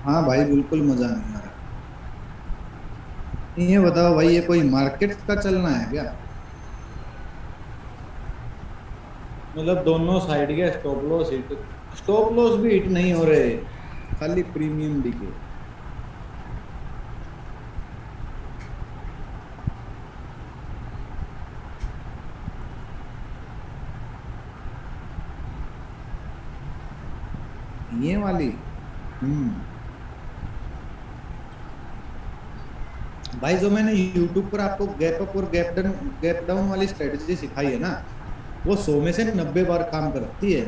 हाँ भाई, बिल्कुल मजा नहीं आ रहा। ये बताओ भाई, ये कोई मार्केट का चलना है क्या? मतलब दोनों साइड के stop loss hit, stop loss भी हिट नहीं हो रहे, खाली प्रीमियम दिखे। ये वाली। हम्म। भाई जो मैंने यूट्यूब पर आपको गैप अप और गैप डाउन वाली स्ट्रेटेजी सिखाई है ना, वो 100 में से 90 बार काम करती है।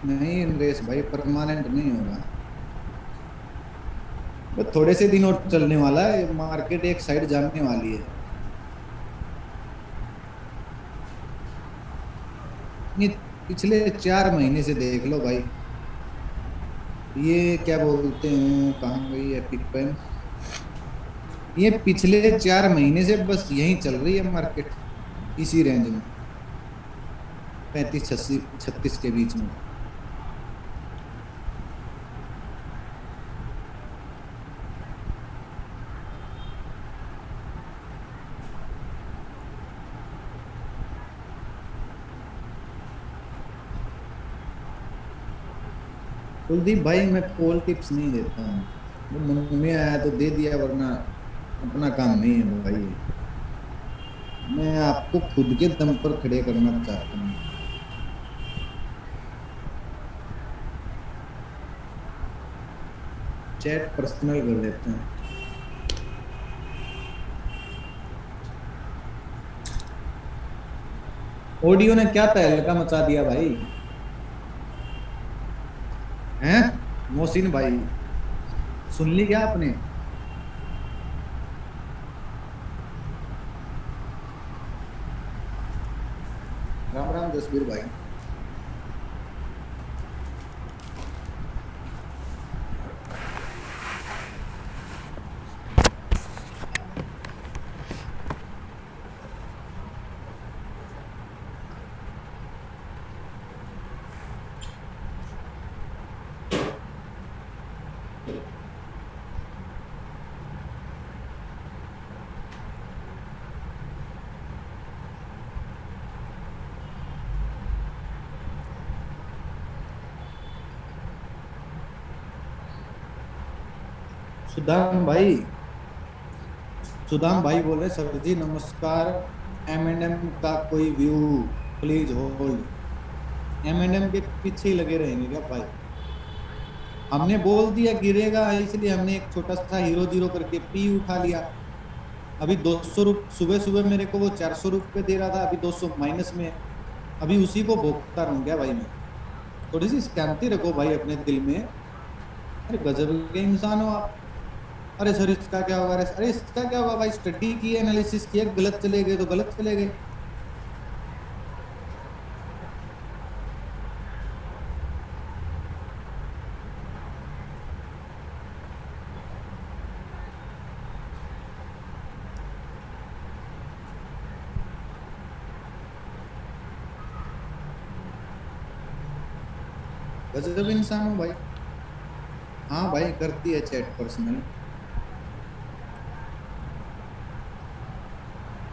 नहीं नरेश भाई, परमानेंट नहीं होगा। बस थोड़े से दिन और चलने वाला है, मार्केट एक साइड जाने वाली है। ये पिछले 4 महीने से देख लो भाई। ये क्या बोलते हैं, कहाँ गई है पिक पेन? ये पिछले 4 महीने से बस यही चल रही है मार्केट, इसी रेंज में, 35 36 के बीच में। कुलदीप भाई, मैं कॉल टिप्स नहीं देता हूँ। वो मन में आया तो दे दिया, वरना अपना काम नहीं है भाई। मैं आपको खुद के दम पर खड़े करना चाहता हूँ। चैट पर्सनल कर देते हैं। ऑडियो ने क्या तहलका मचा दिया भाई। हैं? मोहसिन भाई, सुन ली क्या आपने? राम राम जसवीर भाई। सुदाम भाई, सुदाम भाई बोल रहे, सर जी नमस्कार। एम एंड एम का कोई view, please hold. M and M के पीछे ही लगे रहेंगे क्या भाई? हमने बोल दिया गिरेगा, इसलिए हमने एक छोटा सा हीरो जीरो करके पी उठा लिया। अभी 200 रुपये सुबह सुबह मेरे को वो 400 रुपये दे रहा था, अभी 200 माइनस में है। अभी उसी को भोगता रहूं क्या भाई मैं? थोड़ी सी शांति रखो भाई अपने दिल में। अरे गजब के इंसान हो आप। अरे सर इसका क्या होगा, अरे इसका क्या होगा भाई? स्टडी की, एनालिसिस किया, गलत चले गए तो गलत चले गए। गजब इंसान हो भाई। हाँ भाई, करती है चैट पर्सनल।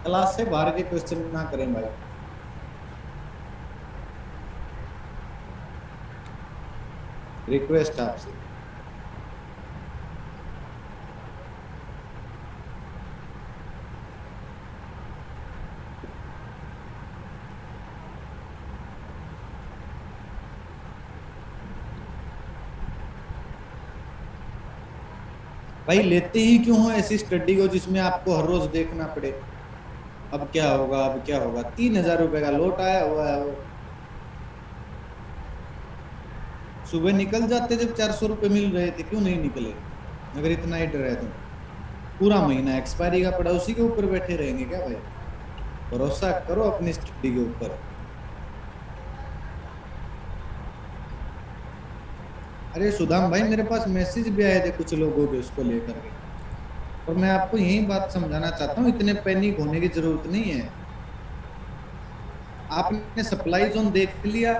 क्लास से बाहर के क्वेश्चन ना करें भाई। रिक्वेस्ट आपसे। भाई लेते ही क्यों हो ऐसी स्टडी को जिसमें आपको हर रोज देखना पड़े? अब क्या होगा, अब क्या होगा? 3,000 रुपए का लौट आया हुआ है वो। सुबह निकल जाते जब 400 रुपये मिल रहे थे, क्यों नहीं निकले? अगर इतना ही डर है तो पूरा महीना एक्सपायरी का पड़ा, उसी के ऊपर बैठे रहेंगे क्या भाई? भरोसा करो अपनी स्टडी के ऊपर। अरे सुदाम भाई, मेरे पास मैसेज भी आए थे कुछ लोगों के उसको लेकर के। और मैं आपको यही बात समझाना चाहता हूँ, इतने पैनिक होने की जरूरत नहीं है। आपने सप्लाई जोन देख लिया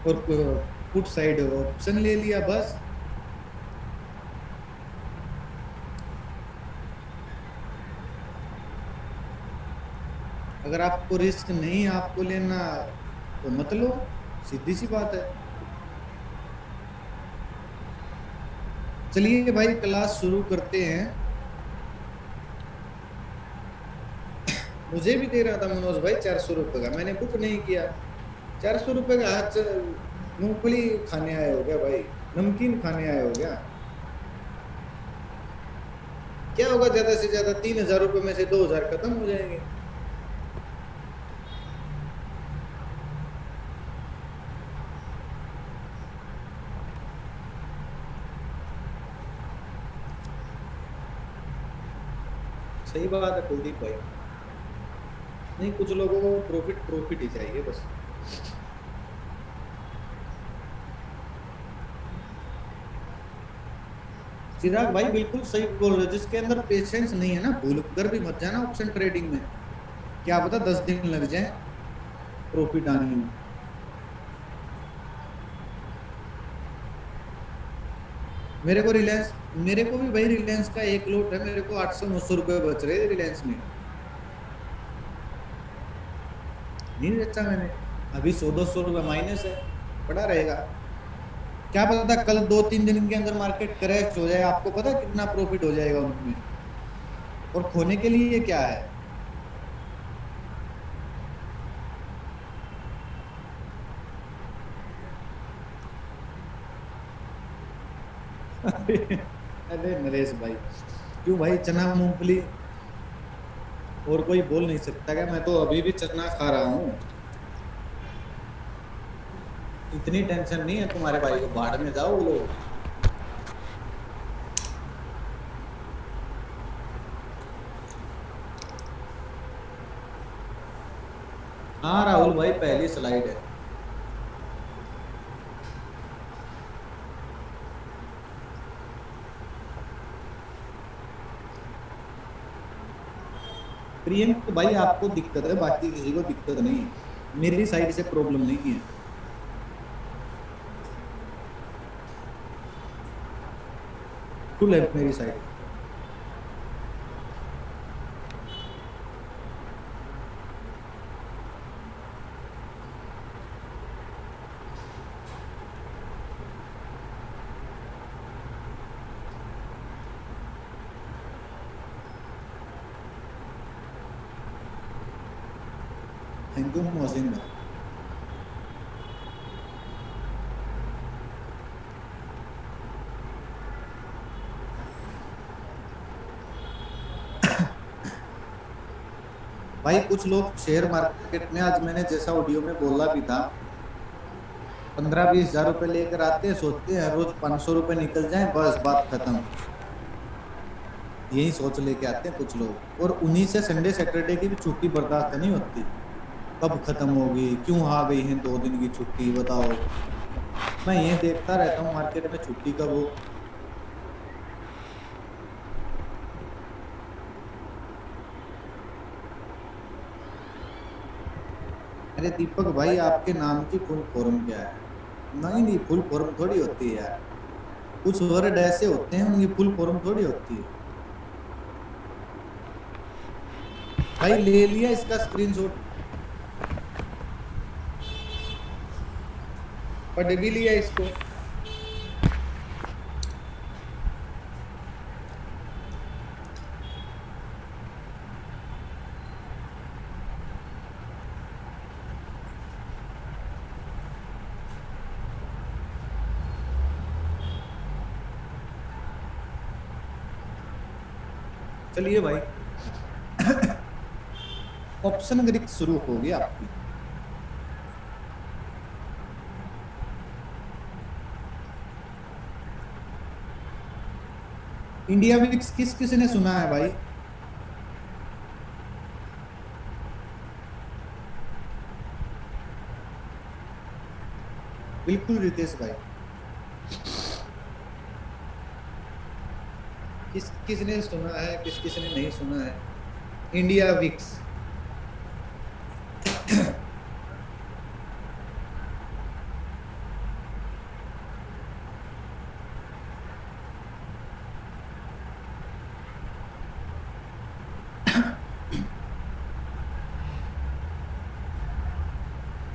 और पुट साइड ऑप्शन ले लिया, बस। अगर आपको रिस्क नहीं आपको लेना तो मत लो, सीधी सी बात है। चलिए भाई क्लास शुरू करते हैं। मुझे भी दे रहा था मनोज भाई 400 रुपये का, मैंने बुक नहीं किया। 400 रुपये का हाथ मूंगफली खाने आए हो गया भाई, नमकीन खाने आए हो गया। क्या होगा, ज्यादा से ज्यादा 3,000 रुपये में से 2,000 खत्म हो जाएंगे। सही बात है कुलदीप भाई। नहीं, कुछ लोगों को प्रॉफिट प्रॉफिट ही चाहिए बस। चिराग भाई बिल्कुल सही बोल रहे हो, जिसके अंदर पेशेंस नहीं है ना, भूल कर भी मत जाना ऑप्शन ट्रेडिंग में। क्या पता 10 दिन लग जाए प्रॉफिट आने में। मेरे को रिलायंस, मेरे को भी भाई रिलायंस का एक लॉट है, मेरे को 800-900 रुपये बच रहे थे रिलायंस में, नहीं बेचा मैंने। अभी 100-200 रुपये माइनस है, पड़ा रहेगा। क्या पता था कल 2-3 दिन के अंदर मार्केट क्रैश हो जाए, आपको पता है कितना प्रॉफिट हो जाएगा उनमें। और खोने के लिए क्या है। अरे नरेश भाई, क्यों भाई, चना मूंगफली और कोई बोल नहीं सकता क्या? मैं तो अभी भी चना खा रहा हूँ। इतनी टेंशन नहीं है तुम्हारे भाई को, बाढ़ में जाओ लोग। हाँ राहुल भाई, पहली स्लाइड है। प्रियंक भाई आपको दिक्कत है, बाकी किसी को दिक्कत नहीं है, मेरी साइड से प्रॉब्लम नहीं है। फुल है मेरी साइड। थैंक यू मोहसिन भाई। भाई कुछ लोग शेयर मार्केट में, आज मैंने जैसा ऑडियो में बोला भी था, 15-20 हजार रुपए लेकर आते हैं, सोचते हैं हर रोज 500 रुपए निकल जाए, बस बात खत्म। यही सोच लेके आते हैं कुछ लोग, और उन्हीं से संडे सैटरडे की भी छुट्टी बर्दाश्त नहीं होती। कब खत्म होगी, क्यों आ गई है 2 दिन की छुट्टी, बताओ। मैं ये देखता रहता हूँ मार्केट में छुट्टी कब हो। अरे दीपक भाई, आपके नाम की फुल फॉर्म क्या है? नहीं नहीं, फुल फॉर्म थोड़ी होती है यार, कुछ वर्ड ऐसे होते हैं उनकी फुल फॉर्म थोड़ी होती है। भाई ले लिया इसका स्क्रीनशॉट, पढ़ भी लिया इसको। चलिए भाई, ऑप्शन ग्रिक शुरू हो गई आपकी। इंडिया विक्स किस किस ने सुना है भाई? बिल्कुल रितेश भाई। किस किसने सुना है, किस किसने नहीं सुना है? India Vicks.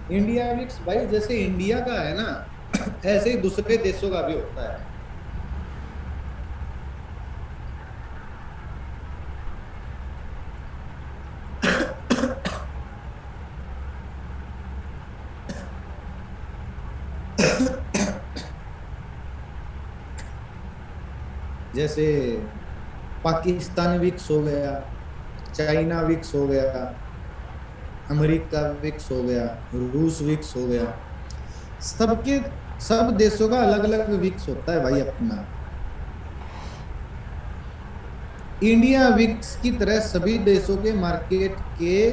इंडिया विक्स भाई, जैसे इंडिया का है ना, ऐसे ही दूसरे देशों का भी होता है। जैसे पाकिस्तान विक्स हो गया, चाइना विक्स हो गया, अमेरिका विक्स हो गया, रूस विक्स हो गया। सबके सब देशों का अलग अलग विक्स होता है भाई अपना। इंडिया विक्स की तरह सभी देशों के मार्केट के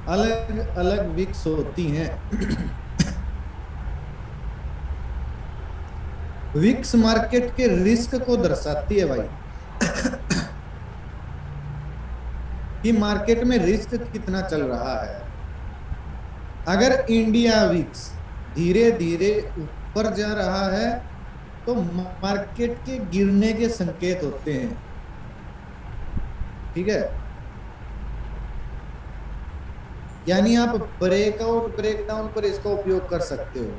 अलग अलग विक्स होती हैं। विक्स मार्केट के रिस्क को दर्शाती है भाई, कि मार्केट में रिस्क कितना चल रहा है। अगर इंडिया विक्स धीरे धीरे ऊपर जा रहा है तो मार्केट के गिरने के संकेत होते हैं। ठीक है, यानी आप ब्रेकआउट ब्रेकडाउन पर इसका उपयोग कर सकते हो।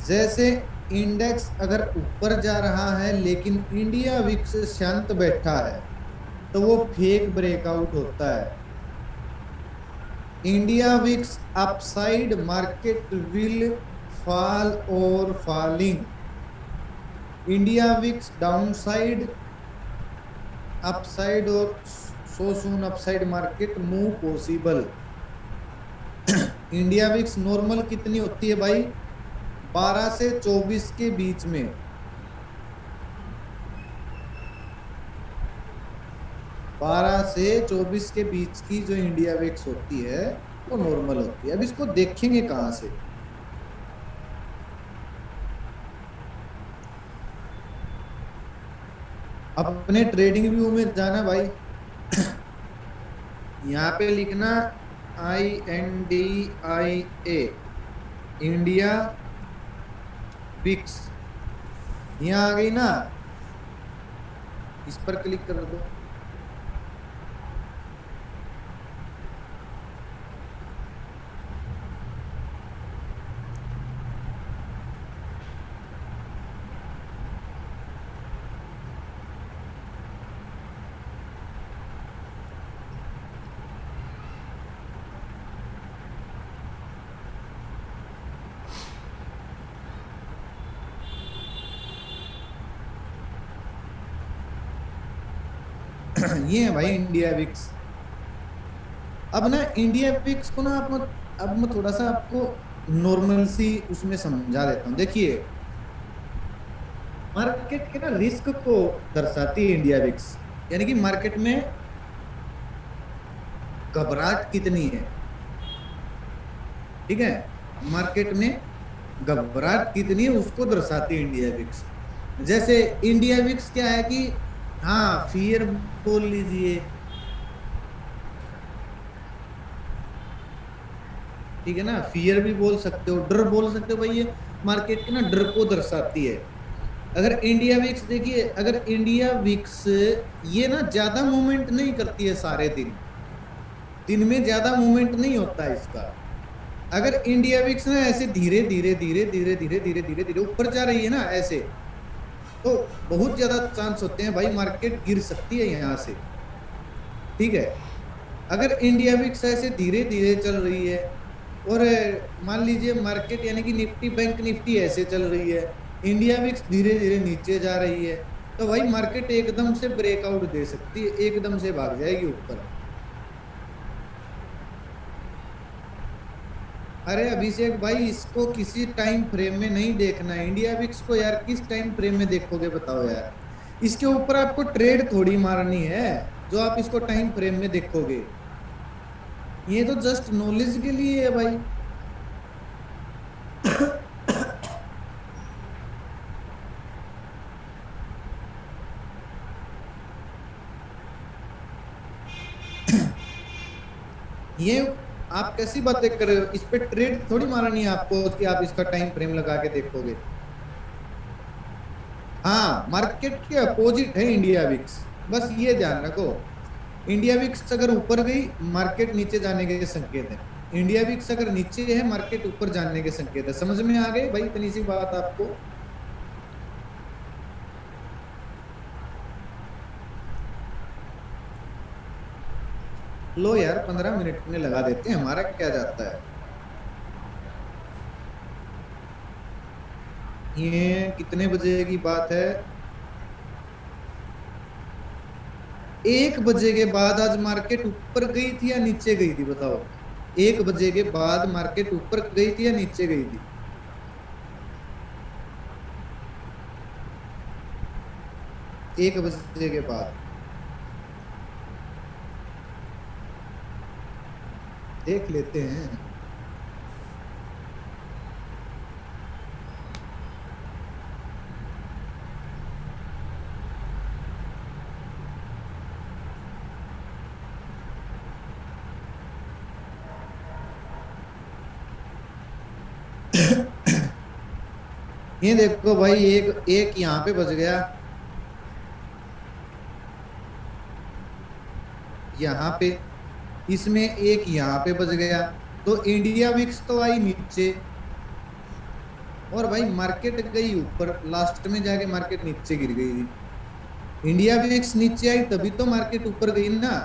जैसे इंडेक्स अगर ऊपर जा रहा है लेकिन इंडिया विक्स शांत बैठा है तो वो फेक ब्रेकआउट होता है। India VIX upside market will fall और falling, India VIX downside upside और so soon upside market move possible. India VIX normal कितनी होती है भाई? 12 से 24 के बीच में। 12 से 24 के बीच की जो इंडिया विक्स होती है वो नॉर्मल होती है। अब इसको देखेंगे कहां से? अपने ट्रेडिंग व्यू में जाना भाई, यहाँ पे लिखना INDIA इंडिया विक्स। यहाँ आ गई ना, इस पर क्लिक कर दो। ये है भाई इंडिया विक्स। अब ना इंडिया विक्स को ना अब मैं थोड़ा सा आपको नॉर्मल सी उसमें समझा देता हूँ। देखिए, मार्केट के ना रिस्क को दर्शाती है इंडिया विक्स, यानी कि मार्केट में घबराहट कितनी है। ठीक है, मार्केट में घबराहट कितनी है उसको दर्शाती है इंडिया विक्स। जैसे इंडिया विक्स क्या है कि हाँ, फियर बोल लीजिए। ठीक है ना, फियर भी बोल सकते हो, डर बोल सकते हो भाई। ये मार्केट के ना डर को दर्शाती है। अगर इंडिया विक्स देखिए, अगर इंडिया विक्स ये ना ज्यादा मूवमेंट नहीं करती है सारे दिन में ज्यादा मूवमेंट नहीं होता है इसका। अगर इंडिया विक्स ना ऐसे धीरे धीरे धीरे धीरे धीरे धीरे धीरे धीरे ऊपर जा रही है ना ऐसे, तो बहुत ज्यादा चांस होते हैं भाई मार्केट गिर सकती है यहां से। ठीक है, अगर इंडिया विक्स ऐसे धीरे धीरे चल रही है और मान लीजिए मार्केट यानी कि निफ्टी बैंक निफ्टी ऐसे चल रही है, इंडिया विक्स धीरे धीरे नीचे जा रही है, तो भाई मार्केट एकदम से ब्रेकआउट दे सकती है, एकदम से भाग जाएगी ऊपर। अरे अभिषेक भाई, इसको किसी टाइम फ्रेम में नहीं देखना है इंडिया विक्स को यार। किस टाइम फ्रेम में देखोगे बताओ यार? इसके ऊपर आपको ट्रेड थोड़ी मारनी है जो आप इसको टाइम फ्रेम में देखोगे। ये तो जस्ट नॉलेज के लिए है भाई। ये आप कैसी बातें कर रहे हो? इस पे ट्रेड थोड़ी मारनी है आपको कि आप इसका टाइम फ्रेम लगा के देखोगे। हाँ, मार्केट के अपोजिट है इंडिया विक्स, बस ये ध्यान रखो। इंडिया विक्स अगर ऊपर गई, मार्केट नीचे जाने के संकेत है। इंडिया विक्स अगर नीचे है, मार्केट ऊपर जाने के संकेत है। समझ में आ गए भाई इतनी सी बात आपको? लो यार, 15 मिनट में लगा देते हैं, हमारा क्या जाता है। ये कितने बजे की बात है? 1 बजे के बाद आज मार्केट ऊपर गई थी या नीचे गई थी बताओ? 1 बजे के बाद मार्केट ऊपर गई थी या नीचे गई थी? 1 बजे के बाद देख लेते हैं। ये देखो भाई, एक एक यहाँ पे बच गया, यहाँ पे, इसमें एक यहाँ पे बच गया। तो इंडिया विक्स तो आई नीचे, और भाई मार्केट गई ऊपर, लास्ट में जाके मार्केट नीचे गिर गई थी। इंडिया विक्स नीचे आई तभी तो मार्केट ऊपर गई ना।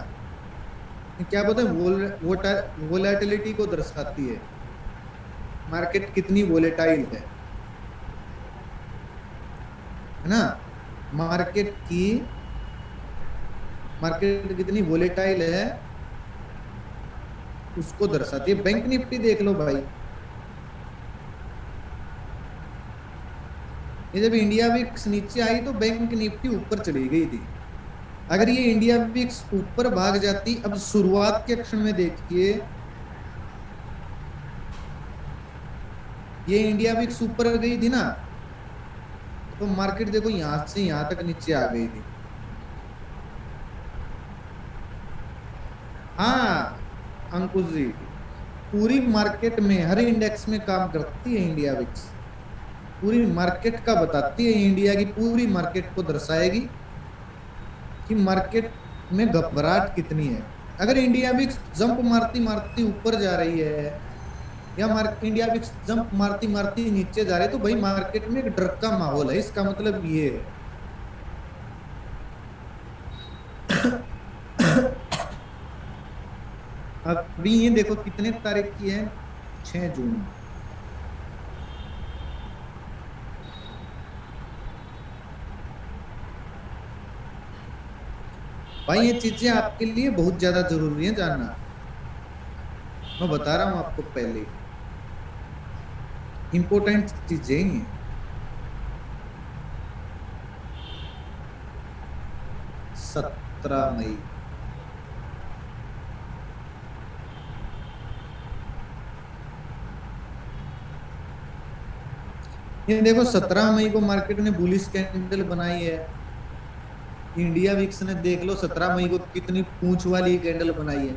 क्या बोलते हैं, वोलेटिलिटी को दर्शाती है, मार्केट कितनी वोलेटाइल है ना। मार्केट की मार्केट कितनी वोलेटाइल है उसको दर्शाती है। बैंक निफ्टी देख लो भाई, ये जब इंडिया विक्स नीचे आई तो बैंक निफ्टी ऊपर चली गई थी। अगर ये इंडिया विक्स ऊपर भाग जाती, अब शुरुआत के क्षण में देखिए, ये इंडिया विक्स ऊपर गई थी ना, तो मार्केट देखो यहां से यहां तक नीचे आ गई थी। हाँ अंकुश जी, पूरी मार्केट में हर इंडेक्स में काम करती है इंडिया विक्स, पूरी मार्केट का बताती है, इंडिया की पूरी मार्केट को दर्शाएगी कि मार्केट में घबराहट कितनी है। अगर इंडिया विक्स जंप मारती मारती ऊपर जा रही है, या इंडिया विक्स जंप मारती मारती नीचे जा रही है, तो भाई मार्केट में एक डर का माहौल है, इसका मतलब ये है। अभी ये देखो कितने तारीख की है, 6 जून। भाई ये चीजें आपके लिए बहुत ज्यादा जरूरी है जानना, मैं बता रहा हूं आपको पहले, इंपॉर्टेंट चीजें ही। 17 मई, ये देखो 17 मई को मार्केट ने बुलिश कैंडल बनाई है। इंडिया विक्स ने देख लो 17 मई को कितनी पूंछ वाली कैंडल बनाई है।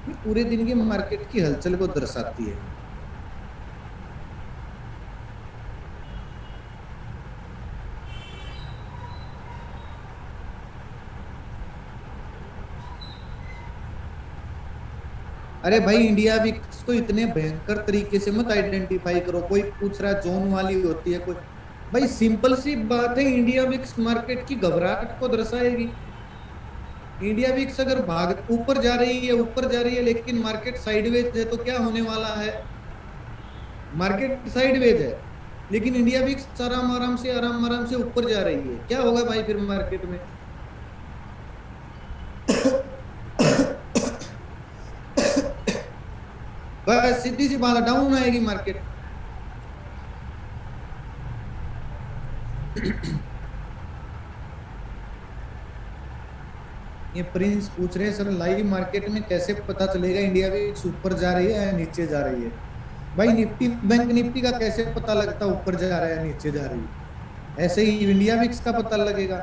ये पूरे दिन की मार्केट की हलचल को दर्शाती है। अरे भाई इंडिया विक्स को इतने भयंकर तरीके से मत आइडेंटिफाई करो। कोई पूछ रहा जोन वाली होती है कोई, भाई सिंपल सी बात है, इंडिया विक्स मार्केट की घबराहट को दर्शाएगी। इंडिया विक्स अगर भाग ऊपर जा रही है, ऊपर जा रही है, लेकिन मार्केट साइडवेज है, तो क्या होने वाला है? मार्केट साइडवेज है, लेकिन इंडिया विक्स आराम आराम से ऊपर जा रही है, क्या होगा भाई फिर मार्केट में? बस सीधी सी बात, डाउन आएगी मार्केट। ये प्रिंस पूछ रहे हैं सर, लाइव मार्केट में कैसे पता चलेगा इंडिया विक्स ऊपर जा रही है या नीचे जा रही है? भाई निफ्टी, बैंक निफ्टी का कैसे पता लगता ऊपर जा रहा है नीचे जा रही है? ऐसे ही इंडिया विक्स का पता लगेगा।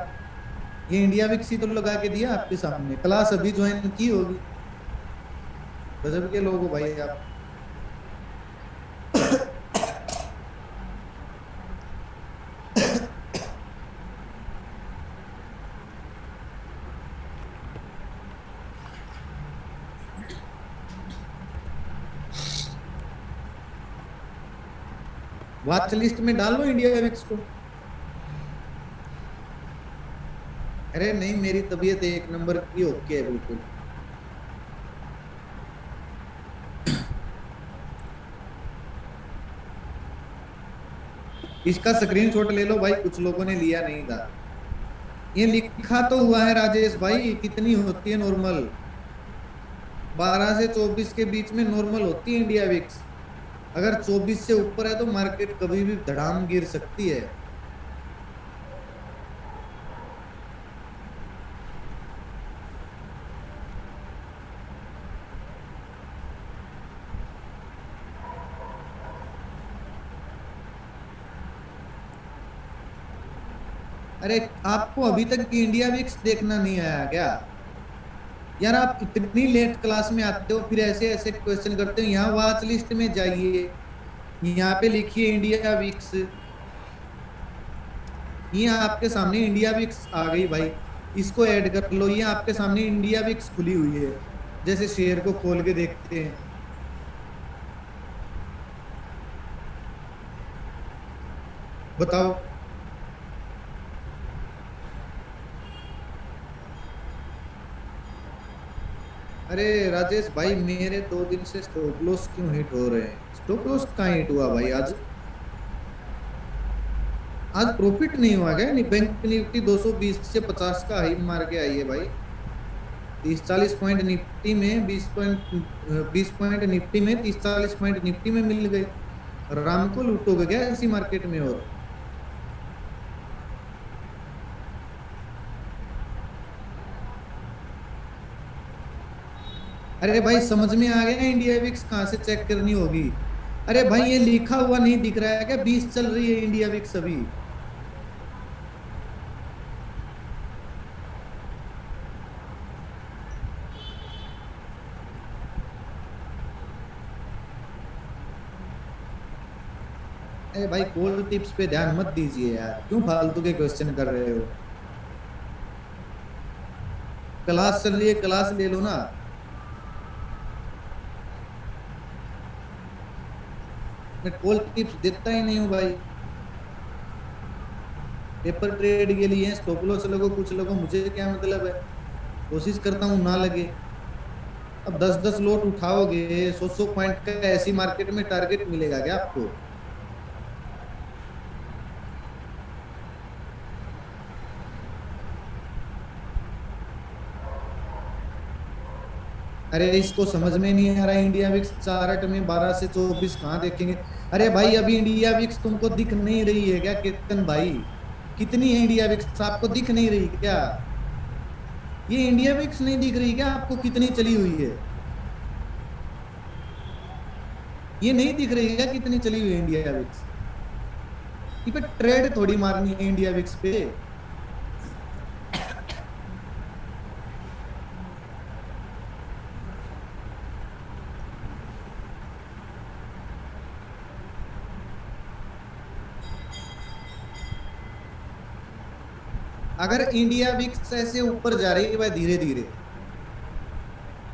ये इंडिया विक्स ही तो लगा के दिया आपके सामने, क्लास अभी ज्वाइन की होगी। गजब के लोग हो भाई आप। वॉच लिस्ट में डाल लो इंडिया विक्स को। अरे नहीं, मेरी तबीयत एक नंबर की ओके है बिल्कुल। इसका स्क्रीनशॉट ले लो भाई, कुछ लोगों ने लिया नहीं था। ये लिखा तो हुआ है राजेश भाई, कितनी होती है नॉर्मल? 12 से 24 के बीच में नॉर्मल होती है इंडिया विक्स। अगर 24 से ऊपर है तो मार्केट कभी भी धड़ाम गिर सकती है। अरे आपको अभी तक की इंडिया विक्स देखना नहीं आया क्या? यार आप इतनी लेट क्लास में आते हो, फिर ऐसे ऐसे क्वेश्चन करते हो। यहाँ वॉच लिस्ट में जाइए, यहाँ पे लिखिए इंडिया विक्स। ये आपके सामने इंडिया विक्स आ गई भाई, इसको ऐड कर लो। ये आपके सामने इंडिया विक्स खुली हुई है, जैसे शेयर को खोल के देखते हैं। बताओ। अरे राजेश भाई, मेरे 2 दिन से स्टॉप लॉस क्यों हिट हो रहे हैं? स्टॉप लॉस कहाँ हिट हुआ भाई आज? आज प्रॉफिट नहीं हुआ क्या? नहीं, बैंक निफ्टी 220 से 50 का हाई मार के आई है भाई। 30-40 पॉइंट निफ्टी में, 20 पॉइंट निफ्टी में, 30-40 पॉइंट निफ्टी में मिल गए। राम को लूटोगे क्या ऐसी मार्केट में? और अरे भाई समझ में आ गया, इंडिया विक्स कहाँ से चेक करनी होगी? अरे भाई ये लिखा हुआ नहीं दिख रहा है क्या? 20 चल रही है इंडिया विक्स अभी। अरे भाई कॉल टिप्स पे ध्यान मत दीजिए यार, क्यों फालतू के क्वेश्चन कर रहे हो? क्लास चल रही है, क्लास ले लो ना। मैं कॉल टिप्स देता ही नहीं हूँ भाई। पेपर ट्रेड के लिए स्टॉप लॉस लोगों, कुछ लोगों, मुझे क्या मतलब है? कोशिश करता हूँ ना लगे। अब 10-10 लॉट उठाओगे, 100-100 पॉइंट का ऐसी मार्केट में टारगेट मिलेगा क्या आपको? अरे इसको समझ में नहीं आ रहा है, इंडिया विक्स चार्ट में 12 से 24 कहाँ देखेंगे? अरे भाई अभी इंडिया विक्स तुमको दिख नहीं रही है क्या केतन भाई? कितनी है इंडिया विक्स, आपको दिख नहीं रही क्या? ये इंडिया विक्स नहीं दिख रही क्या आपको, कितनी चली हुई है? ये नहीं दिख रही है कितनी चली हुई है इंडिया विक्स? ये पे ट्रेड थोड़ी मारनी है इंडिया विक्स पे। अगर इंडिया विक्स ऐसे ऊपर जा रही है भाई धीरे धीरे,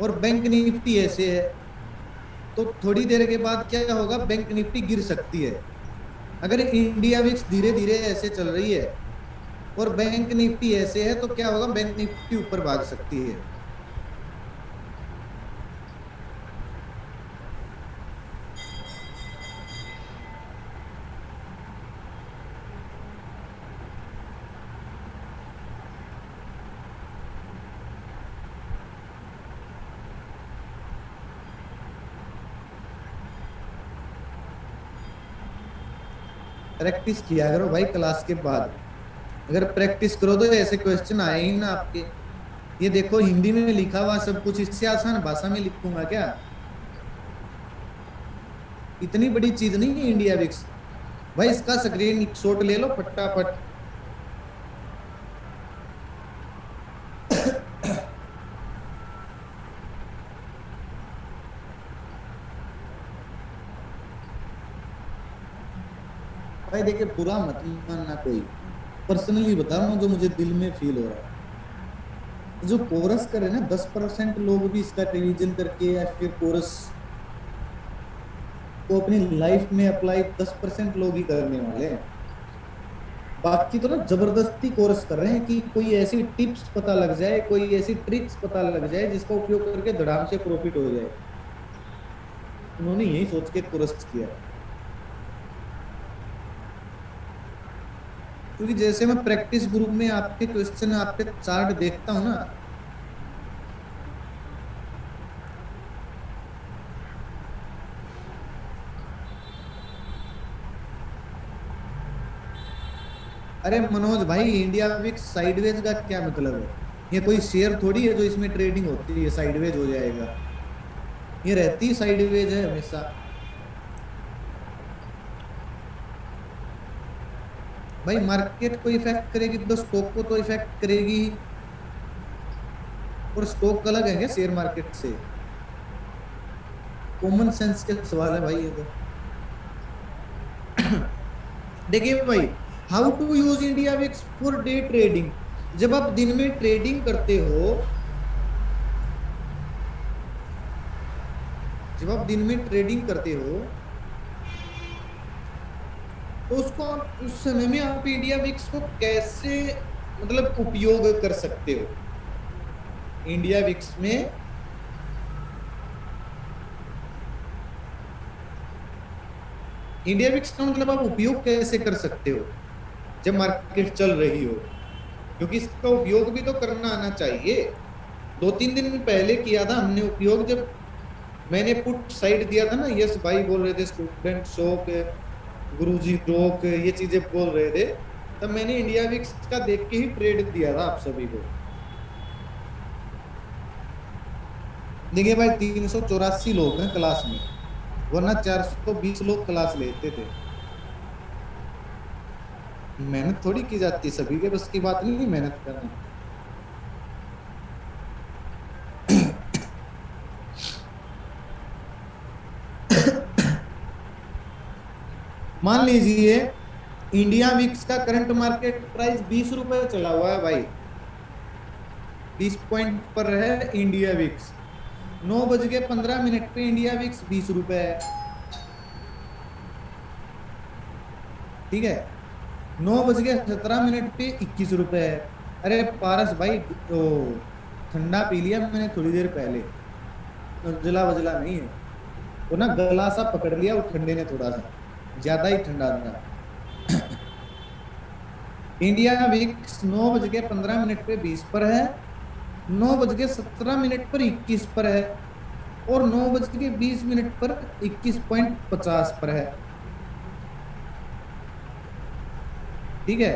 और बैंक निफ्टी ऐसे है, तो थोड़ी देर के बाद क्या होगा? बैंक निफ्टी गिर सकती है। अगर इंडिया विक्स धीरे धीरे ऐसे चल रही है और बैंक निफ्टी ऐसे है, तो क्या होगा? बैंक निफ्टी ऊपर भाग सकती है। प्रैक्टिस किया करो भाई क्लास के बाद। अगर प्रैक्टिस करो तो ऐसे क्वेश्चन आए ही ना आपके। ये देखो हिंदी में लिखा हुआ सब कुछ, इससे आसान भाषा में लिखूंगा क्या? इतनी बड़ी चीज नहीं है इंडिया विक्स भाई। इसका स्क्रीन शॉट ले लो फटाफट। भाई देखिए, बुरा मत मानना कोई, पर्सनली बता रहा हूँ जो मुझे दिल में फील हो रहा है। जो कोरस करे ना, 10% लोग भी इसका रिवीजन करके या फिर कोरस को अपनी लाइफ में अप्लाई 10% लोग ही करने वाले हैं। बाकी तो ना जबरदस्ती कोर्स कर रहे हैं कि कोई ऐसी टिप्स पता लग जाए, कोई ऐसी ट्रिक्स पता लग जाए जिसका उपयोग करके धड़ाम से प्रॉफिट हो जाए। उन्होंने यही सोच के कोर्स किया है। क्योंकि जैसे मैं प्रैक्टिस ग्रुप में आपके क्वेश्चन, आपके चार्ट देखता हूँ ना, अरे मनोज भाई, इंडिया विक्स साइडवेज का क्या मतलब है? ये कोई शेयर थोड़ी है जो इसमें ट्रेडिंग होती है साइडवेज हो जाएगा। ये रहती साइडवेज है हमेशा। भाई मार्केट को इफेक्ट करेगी तो स्टॉक को तो इफेक्ट करेगी। और स्टॉक अलग है क्या शेयर मार्केट से? कॉमन सेंस के सवाल है भाई ये तो। देखिए भाई, how to use India VIX for day trading. जब आप दिन में ट्रेडिंग करते हो, जब आप दिन में ट्रेडिंग करते हो तो उसको उस समय में आप इंडिया विक्स को कैसे मतलब उपयोग कर सकते हो। इंडिया विक्स में, इंडिया विक्स का मतलब आप उपयोग कैसे कर सकते हो जब मार्केट चल रही हो। क्योंकि इसका उपयोग भी तो करना आना चाहिए। 2-3 दिन पहले किया था हमने उपयोग, जब मैंने पुट साइड दिया था ना, यस भाई बोल रहे थे स्टूडेंट शोक, गुरुजी रोक, ये चीजें बोल रहे थे, तब मैंने इंडिया विक्स का देख के ही ट्रेड दिया था आप सभी को। देखिए भाई, 384 लोग हैं क्लास में, वरना 420 लोग क्लास लेते थे। मेहनत थोड़ी की जाती, सभी के बस की बात नहीं मेहनत करना। मान लीजिए इंडिया विक्स का करंट मार्केट प्राइस 20 रुपए चला हुआ है भाई, 20 पॉइंट पर है इंडिया विक्स। 9:15 पे इंडिया विक्स 20 रुपए है। ठीक है, 9:17 पे 21 रुपए है। अरे पारस भाई, ओ ठंडा पी लिया मैंने थोड़ी देर पहले, जला वजला नहीं है। वो ना गला सा पकड़ लिया वो ठंडे ने, थोड़ा सा ज्यादा ही ठंडा था। इंडिया विक्स 9:15 पे 20 पर है, 9:17 पर 21 पर है, और 9:20 पर 21.50 पर है। ठीक है,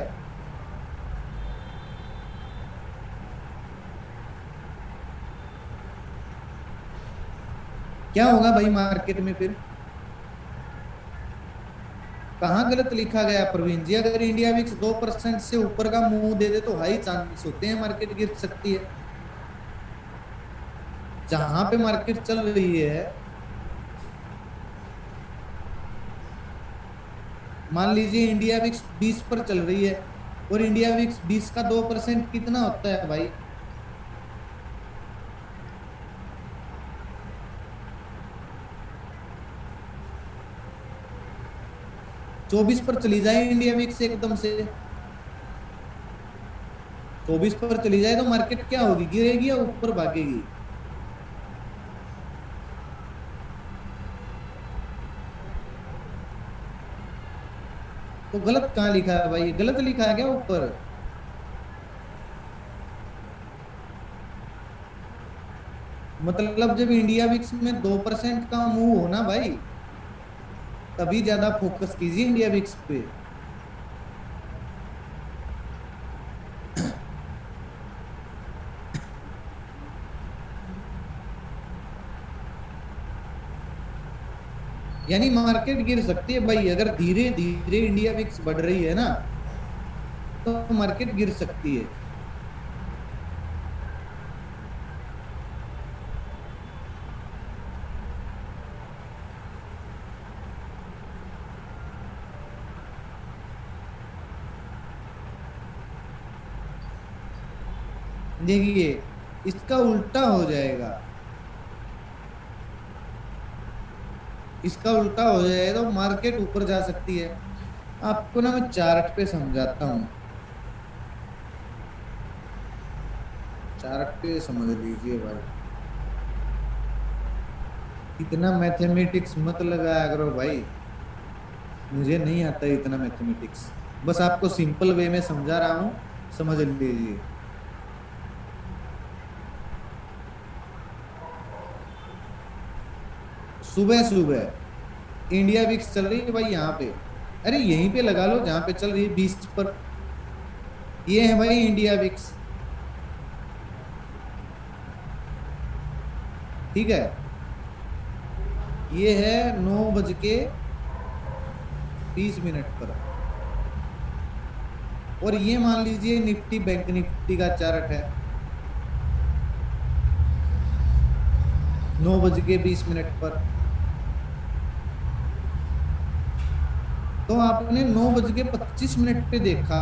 क्या होगा भाई मार्केट में फिर? कहाँ गलत लिखा गया प्रवीण जी? अगर इंडिया विक्स 2% से ऊपर का मुंह दे दे तो हाई चांस होते हैं मार्केट गिर सकती है। जहां पे मार्केट चल रही है, मान लीजिए इंडिया विक्स 20 पर चल रही है, और इंडिया विक्स 20 का 2% कितना होता है भाई? चौबीस पर चली जाए इंडिया विक्स एकदम से, 24 पर चली जाए तो मार्केट क्या होगी, गिरेगी या ऊपर भागेगी? तो गलत कहाँ लिखा है भाई? गलत लिखा है क्या ऊपर? मतलब जब इंडिया विक्स में 2% का मूव हो ना भाई, तभी ज्यादा फोकस कीजिए इंडिया विक्स पे। यानी मार्केट गिर सकती है भाई, अगर धीरे धीरे इंडिया विक्स बढ़ रही है ना, तो मार्केट गिर सकती है। देखिए, इसका उल्टा हो जाएगा, इसका उल्टा हो जाएगा तो मार्केट ऊपर जा सकती है। आपको ना मैं चार्ट पे समझाता हूँ, चार्ट पे समझ लीजिए भाई। इतना मैथमेटिक्स मत लगाया करो भाई, मुझे नहीं आता इतना मैथमेटिक्स। बस आपको सिंपल वे में समझा रहा हूँ, समझ लीजिए। सुबह सुबह इंडिया विक्स चल रही है भाई यहाँ पे, अरे यहीं पे लगा लो जहां पे चल रही है 20 पर। ये है भाई इंडिया विक्स, ठीक है। ये है 9:20 पर। और ये मान लीजिए निफ्टी, बैंक निफ्टी का चार्ट है 9:20 पर। तो आपने 9:25 पे देखा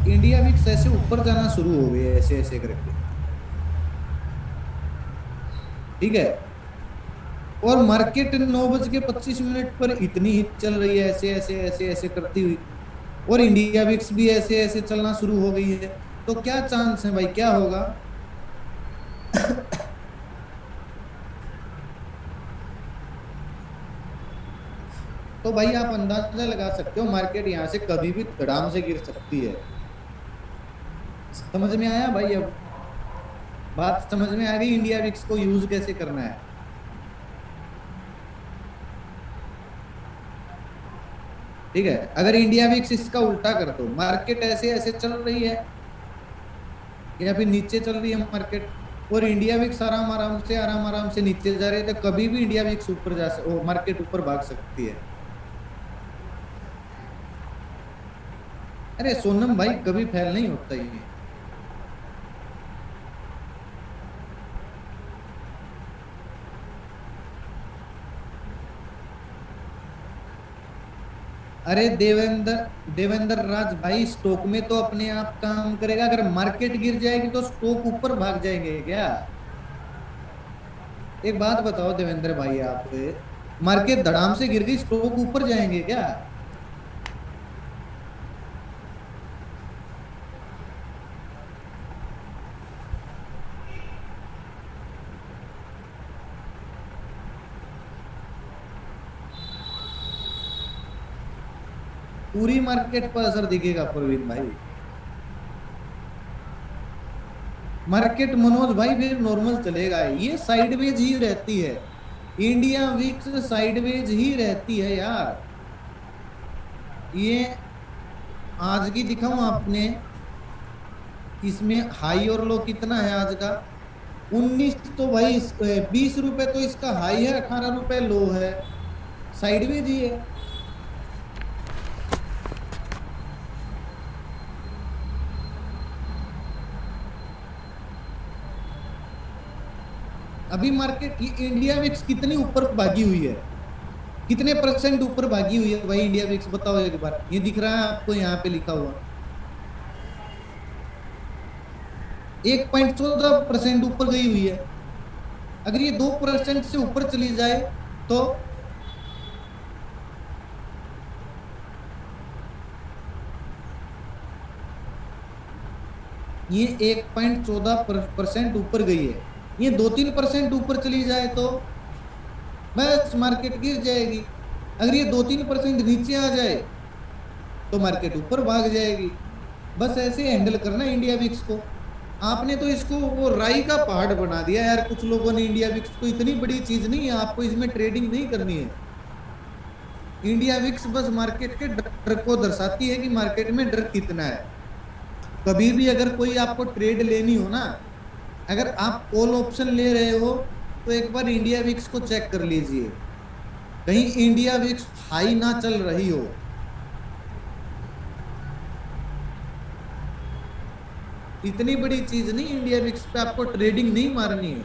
इंडिया विक्स ऐसे ऊपर जाना शुरू हो गए, ऐसे ऐसे करके, ठीक है। और मार्केट 9:25 पर इतनी ही चल रही है, ऐसे ऐसे ऐसे ऐसे करती हुई, और इंडिया विक्स भी ऐसे ऐसे चलना शुरू हो गई है। तो क्या चांस है भाई, क्या होगा? तो भाई आप अंदाजा लगा सकते हो मार्केट यहाँ से कभी भी धड़ाम से गिर सकती है। समझ में आया भाई? अब बात समझ में आ गई इंडिया विक्स को यूज कैसे करना है। ठीक है, अगर इंडिया विक्स इसका उल्टा कर दो, मार्केट ऐसे ऐसे चल रही है या फिर नीचे चल रही है मार्केट, और इंडिया विक्स आराम आराम से नीचे जा रही है, तो कभी भी इंडिया विक्स ऊपर मार्केट ऊपर भाग सकती है। अरे सोनम भाई, कभी फेल नहीं होता ये। अरे देवेंद्र, देवेंद्र राज भाई, स्टॉक में तो अपने आप काम करेगा। अगर मार्केट गिर जाएगी तो स्टॉक ऊपर भाग जाएंगे क्या? एक बात बताओ देवेंद्र भाई, आप, मार्केट धड़ाम से गिर गई, स्टॉक ऊपर जाएंगे क्या? पूरी मार्केट पर असर दिखेगा प्रवीण भाई। मार्केट मनोज भाई फिर नॉर्मल चलेगा, ये साइडवेज ही रहती है। इंडिया विक्स साइडवेज ही रहती है यार। ये आज की दिखाऊं आपने, इसमें हाई और लो कितना है आज का? 19 तो भाई, 20 रुपए तो इसका हाई है, 18 रुपए लो है, साइडवेज ही है। अभी मार्केट इंडिया विक्स कितनी ऊपर भागी हुई है, कितने परसेंट ऊपर भागी हुई है भाई इंडिया विक्स, बताओ एक बार। ये दिख रहा है आपको यहाँ पे लिखा हुआ? 1.14% ऊपर गई हुई है। अगर ये 2% से ऊपर चली जाए तो ये 1.14% ऊपर गई है। ये 2-3% ऊपर चली जाए तो बस मार्केट गिर जाएगी। अगर ये 2-3% नीचे आ जाए तो मार्केट ऊपर भाग जाएगी। बस ऐसे हैंडल करना इंडिया विक्स को। आपने तो इसको वो राई का पहाड़ बना दिया यार, कुछ लोगों ने। इंडिया विक्स को इतनी बड़ी चीज नहीं है, आपको इसमें ट्रेडिंग नहीं करनी है। इंडिया विक्स बस मार्केट के डर को दर्शाती है कि मार्केट में डर कितना है। कभी भी अगर कोई आपको ट्रेड लेनी हो ना, अगर आप कॉल ऑप्शन ले रहे हो तो एक बार इंडिया विक्स को चेक कर लीजिए, कहीं इंडिया विक्स हाई ना चल रही हो। इतनी बड़ी चीज नहीं, इंडिया विक्स पे आपको ट्रेडिंग नहीं मारनी है।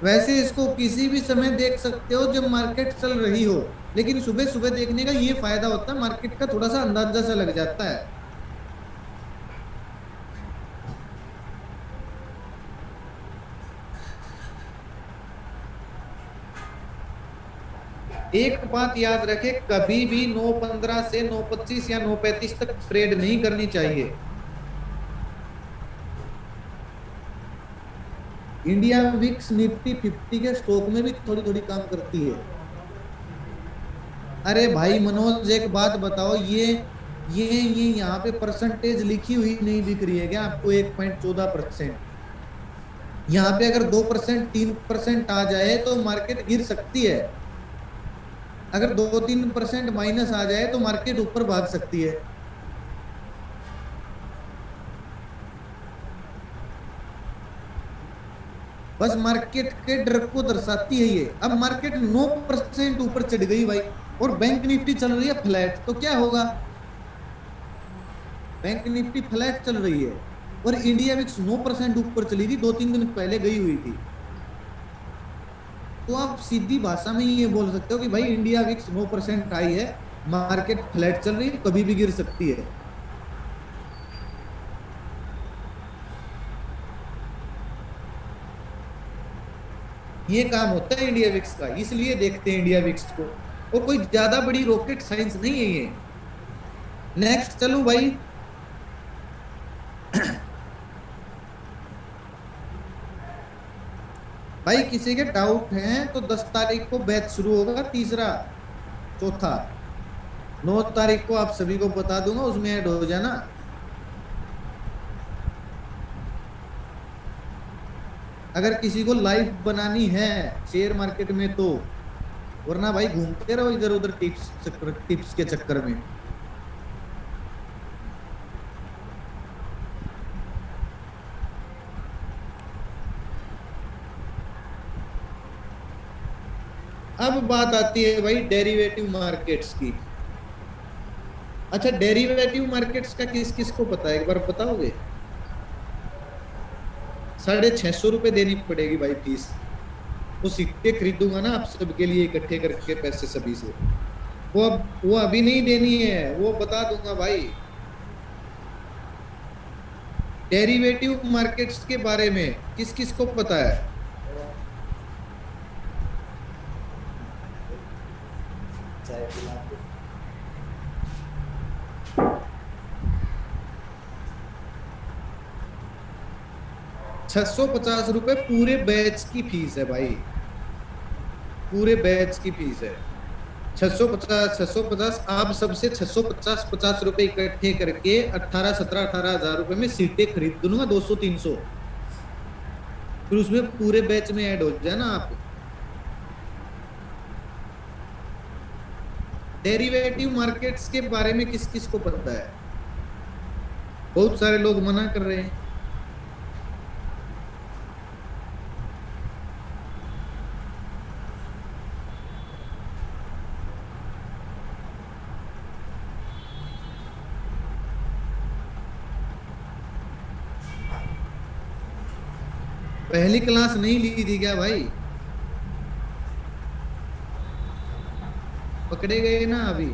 वैसे इसको किसी भी समय देख सकते हो जब मार्केट चल रही हो, लेकिन सुबह सुबह देखने का ये फायदा होता है, मार्केट का थोड़ा सा अंदाजा सा लग जाता है। एक बात याद रखे, कभी भी 9:15 से 9:25 या 9:35 तक ट्रेड नहीं करनी चाहिए। इंडिया विक्स निफ्टी 50 के स्टॉक में भी थोड़ी थोड़ी काम करती है। अरे भाई मनोज एक बात बताओ, ये यहाँ पे परसेंटेज लिखी हुई नहीं दिख रही है क्या आपको? 1.14%। यहाँ पे अगर 2% 3% आ जाए तो मार्केट गिर सकती है। अगर 2-3% माइनस आ जाए तो मार्केट ऊपर भाग सकती है। बस मार्केट के डर को दर्शाती है ये। अब मार्केट 9% ऊपर चढ़ गई भाई, और बैंक निफ्टी चल रही है फ्लैट, तो क्या होगा? बैंक निफ्टी फ्लैट चल रही है और इंडिया विक्स 9% ऊपर चली थी, 2-3 दिन पहले गई हुई थी। तो आप सीधी भाषा में ये बोल सकते हो कि भाई इंडिया विक्स 9% आई है, मार्केट फ्लैट चल रही है, कभी भी गिर सकती है। ये काम होता है इंडिया विक्स का, इसलिए देखते हैं इंडिया विक्स को। और कोई ज्यादा बड़ी रॉकेट साइंस नहीं है ये। नेक्स्ट चलो भाई। भाई किसी के डाउट हैं तो 10 तारीख को बैच शुरू होगा, तीसरा चौथा। 9 तारीख को आप सभी को बता दूंगा, उसमें ऐड हो जाना। अगर किसी को लाइफ बनानी है शेयर मार्केट में तो, वरना भाई घूमते रहो इधर उधर टिप्स के चक्कर में। अब बात आती है भाई डेरिवेटिव मार्केट्स की। अच्छा, डेरिवेटिव मार्केट्स का किस किस को पता है, एक बार बताओगे? 650 रुपए देनी पड़ेगी भाई फीस। वो सिक्के खरीदूंगा ना आप सबके लिए इकट्ठे करके पैसे सभी से, वो अभी नहीं देनी है, वो बता दूंगा भाई। डेरिवेटिव मार्केट्स के बारे में किस किस को पता है? 650 रुपए पूरे बैच की फीस है भाई, पूरे बैच की फीस है 650। आप सबसे 650 रुपए इकट्ठे करके 18-17-18 हज़ार रुपए में सीटें खरीद दूंगा, 200-300। फिर उसमें पूरे बैच में ऐड हो जाए ना आप। डेरिवेटिव मार्केट्स के बारे में किस किस को पता है? बहुत सारे लोग मना कर रहे हैं। पहली क्लास नहीं ली थी क्या भाई? पकड़े गए ना अभी।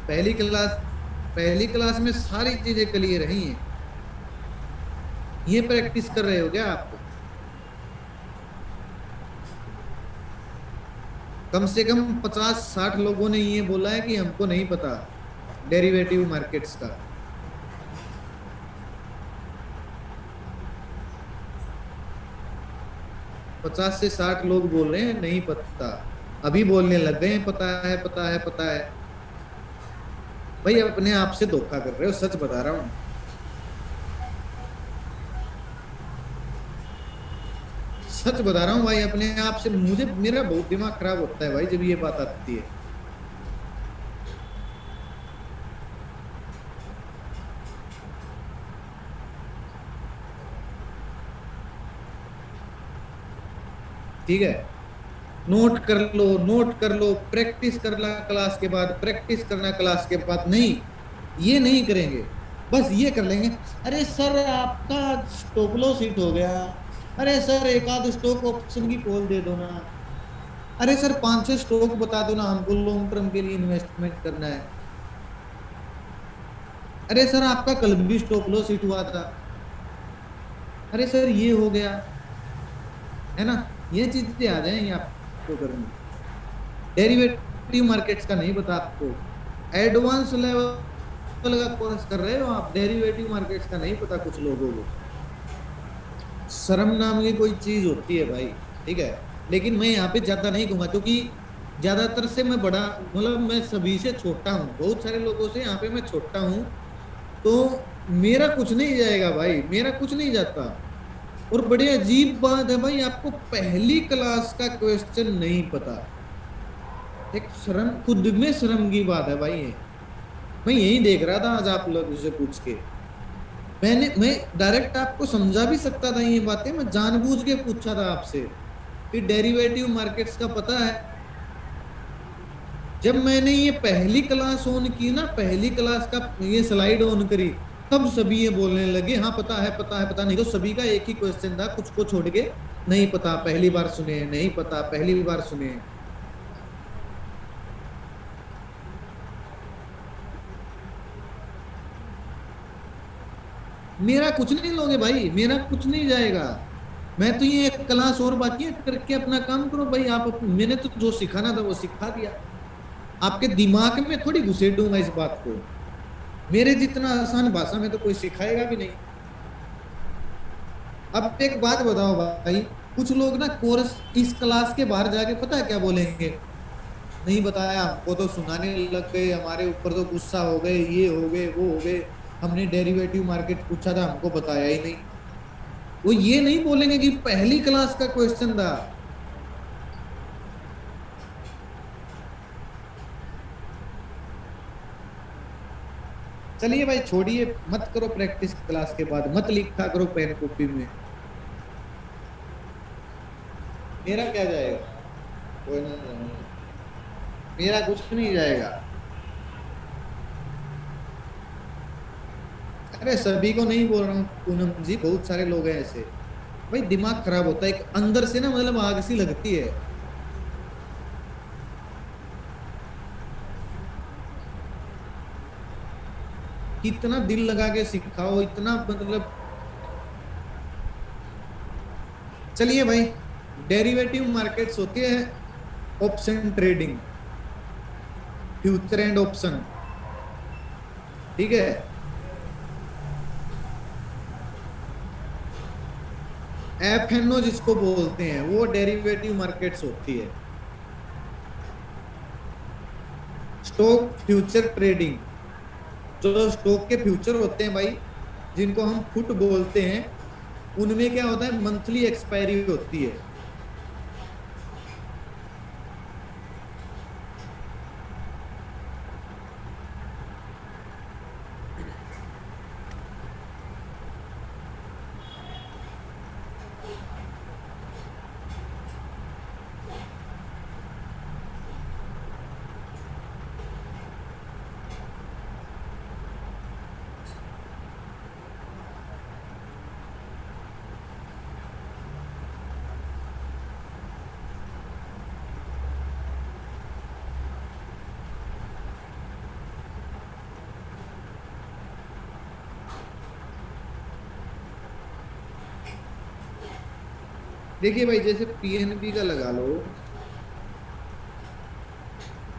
पहली क्लास में सारी चीजें क्लियर रही हैं। ये प्रैक्टिस कर रहे हो क्या आप? कम से कम 50-60 लोगों ने ये बोला है कि हमको नहीं पता डेरिवेटिव मार्केट्स का। पचास से 60 लोग बोल रहे हैं नहीं पता, अभी बोलने लग गए हैं पता है पता है पता है। भाई अपने आप से धोखा कर रहे हो, सच बता रहा हूं। सच बता रहा हूँ भाई, अपने आप से मुझे, मेरा बहुत दिमाग खराब होता है भाई जब ये बात आती है। ठीक है, नोट कर लो, नोट कर लो। प्रैक्टिस करना क्लास के बाद, प्रैक्टिस करना क्लास के बाद। नहीं, ये नहीं करेंगे। बस ये कर लेंगे। अरे सर आपका स्टॉप लॉस हिट हो गया, अरे सर एक आध स्टॉक ऑप्शन की कॉल दे दो ना, अरे सर 5-6 स्टॉक बता दो ना, हमको लॉन्ग टर्म के लिए इन्वेस्टमेंट करना है। अरे सर आपका कल भी स्टॉप लॉस हिट हुआ था, अरे सर ये हो गया, है ना। ये चीजें आ जाएंगी आपको करनी। डेरिवेटिव मार्केट्स का नहीं पता आपको, एडवांस लेवल का कोर्स कर रहे हो आप, डेरिवेटिव मार्केट्स का नहीं पता कुछ लोगों को। शर्म नाम की कोई चीज होती है भाई, ठीक है। लेकिन मैं यहाँ पे ज्यादा नहीं कहूंगा, क्योंकि ज्यादातर से मैं बड़ा, मतलब मैं सभी से छोटा हूँ, बहुत सारे लोगों से यहाँ पे मैं छोटा हूँ, तो मेरा कुछ नहीं जाएगा भाई, मेरा कुछ नहीं जाता। और बड़ी अजीब बात है भाई, आपको पहली क्लास का क्वेश्चन नहीं पता, एक शर्म, खुद में शर्म की बात है भाई ये। मैं यही देख रहा था आज आप लोगों से पूछ के, मैं डायरेक्ट आपको समझा भी सकता था ये बातें, मैं जानबूझ के पूछा था आपसे कि डेरिवेटिव मार्केट्स का पता है। जब मैंने ये पहली क्लास ऑन की ना, पहली क्लास का ये स्लाइड ऑन करी, तब सभी ये बोलने लगे हाँ पता है पता है पता। नहीं तो सभी का एक ही क्वेश्चन था, कुछ को छोड़ के, नहीं पता पहली बार सुने, नहीं पता पहली बार सुने। मेरा कुछ नहीं लोगे भाई, मेरा कुछ नहीं जाएगा। मैं तो ये एक क्लास और बाकी है, करके अपना काम करो भाई। मैंने तो जो सिखाना था वो सिखा दिया, आपके दिमाग में थोड़ी घुसेडूंगा इस बात को। मेरे जितना आसान भाषा में तो कोई सिखाएगा भी नहीं। अब एक बात बताओ भाई, कुछ लोग ना कोर्स इस क्लास के बाहर जाके पता है क्या बोलेंगे, नहीं बताया हमको तो सुनाने लग गए, हमारे ऊपर तो गुस्सा हो गए, ये हो गए वो हो गए, हमने डेरिवेटिव मार्केट पूछा था हमको बताया ही नहीं। वो ये नहीं बोलेंगे कि पहली क्लास का क्वेश्चन था। चलिए भाई छोड़िए, मत करो प्रैक्टिस, क्लास के बाद मत लिखा करो पेन कॉपी में, मेरा क्या जाएगा, कोई नहीं, मेरा कुछ नहीं जाएगा। अरे सभी को नहीं बोल रहा हूँ पूनम जी, बहुत सारे लोग हैं ऐसे, भाई दिमाग खराब होता है एक अंदर से ना, मतलब आग सी लगती है। कितना दिल लगा के सिखाओ, इतना मतलब। चलिए भाई, डेरिवेटिव मार्केट्स होते हैं option trading, future and option, ठीक है। एफएनओ जिसको बोलते हैं वो डेरिवेटिव मार्केट्स होती है। स्टॉक फ्यूचर ट्रेडिंग, जो स्टॉक के फ्यूचर होते हैं भाई, जिनको हम फुट बोलते हैं, उनमें क्या होता है, मंथली एक्सपायरी होती है। देखिए भाई, जैसे पीएनबी का लगा लो,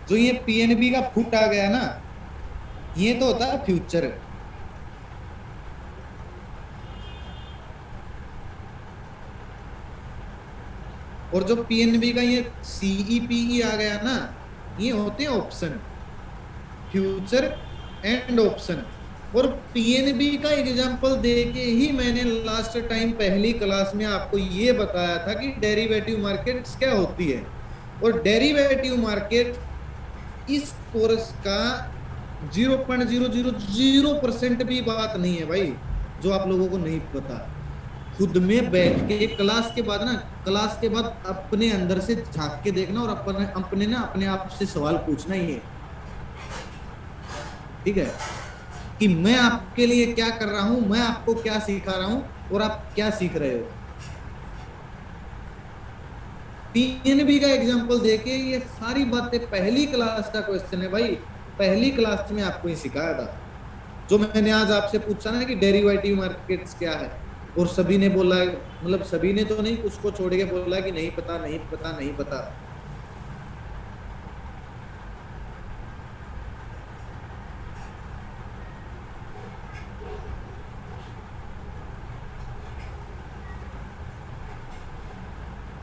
जो ये पीएनबी का फुट आ गया ना, ये तो होता है फ्यूचर। और जो पीएनबी का ये सीईपीई आ गया ना, ये होते हैं ऑप्शन, फ्यूचर एंड ऑप्शन। और पीएनबी का एग्जांपल देके ही मैंने लास्ट टाइम पहली क्लास में आपको ये बताया था कि डेरिवेटिव मार्केट्स क्या होती है। और डेरिवेटिव मार्केट इस कोर्स का 0.000% भी बात नहीं है भाई, जो आप लोगों को नहीं पता। खुद में बैठ के क्लास के बाद ना, क्लास के बाद अपने अंदर से झांक के देखना, और अपने अपने ना अपने आप से सवाल पूछना ही है, ठीक है। कि मैं आपके लिए क्या कर रहा हूं, मैं आपको क्या सिखा रहा हूं और आप क्या सीख रहे हो। पीएनबी का एग्जांपल देके ये सारी बातें पहली क्लास का क्वेश्चन है भाई, पहली क्लास में आपको ये सिखाया था। जो मैंने आज आपसे पूछा ना कि डेरिवेटिव मार्केट्स क्या है, और सभी ने बोला, मतलब सभी ने तो नहीं, कुछ को छोड़ के बोला कि नहीं पता नहीं पता नहीं पता।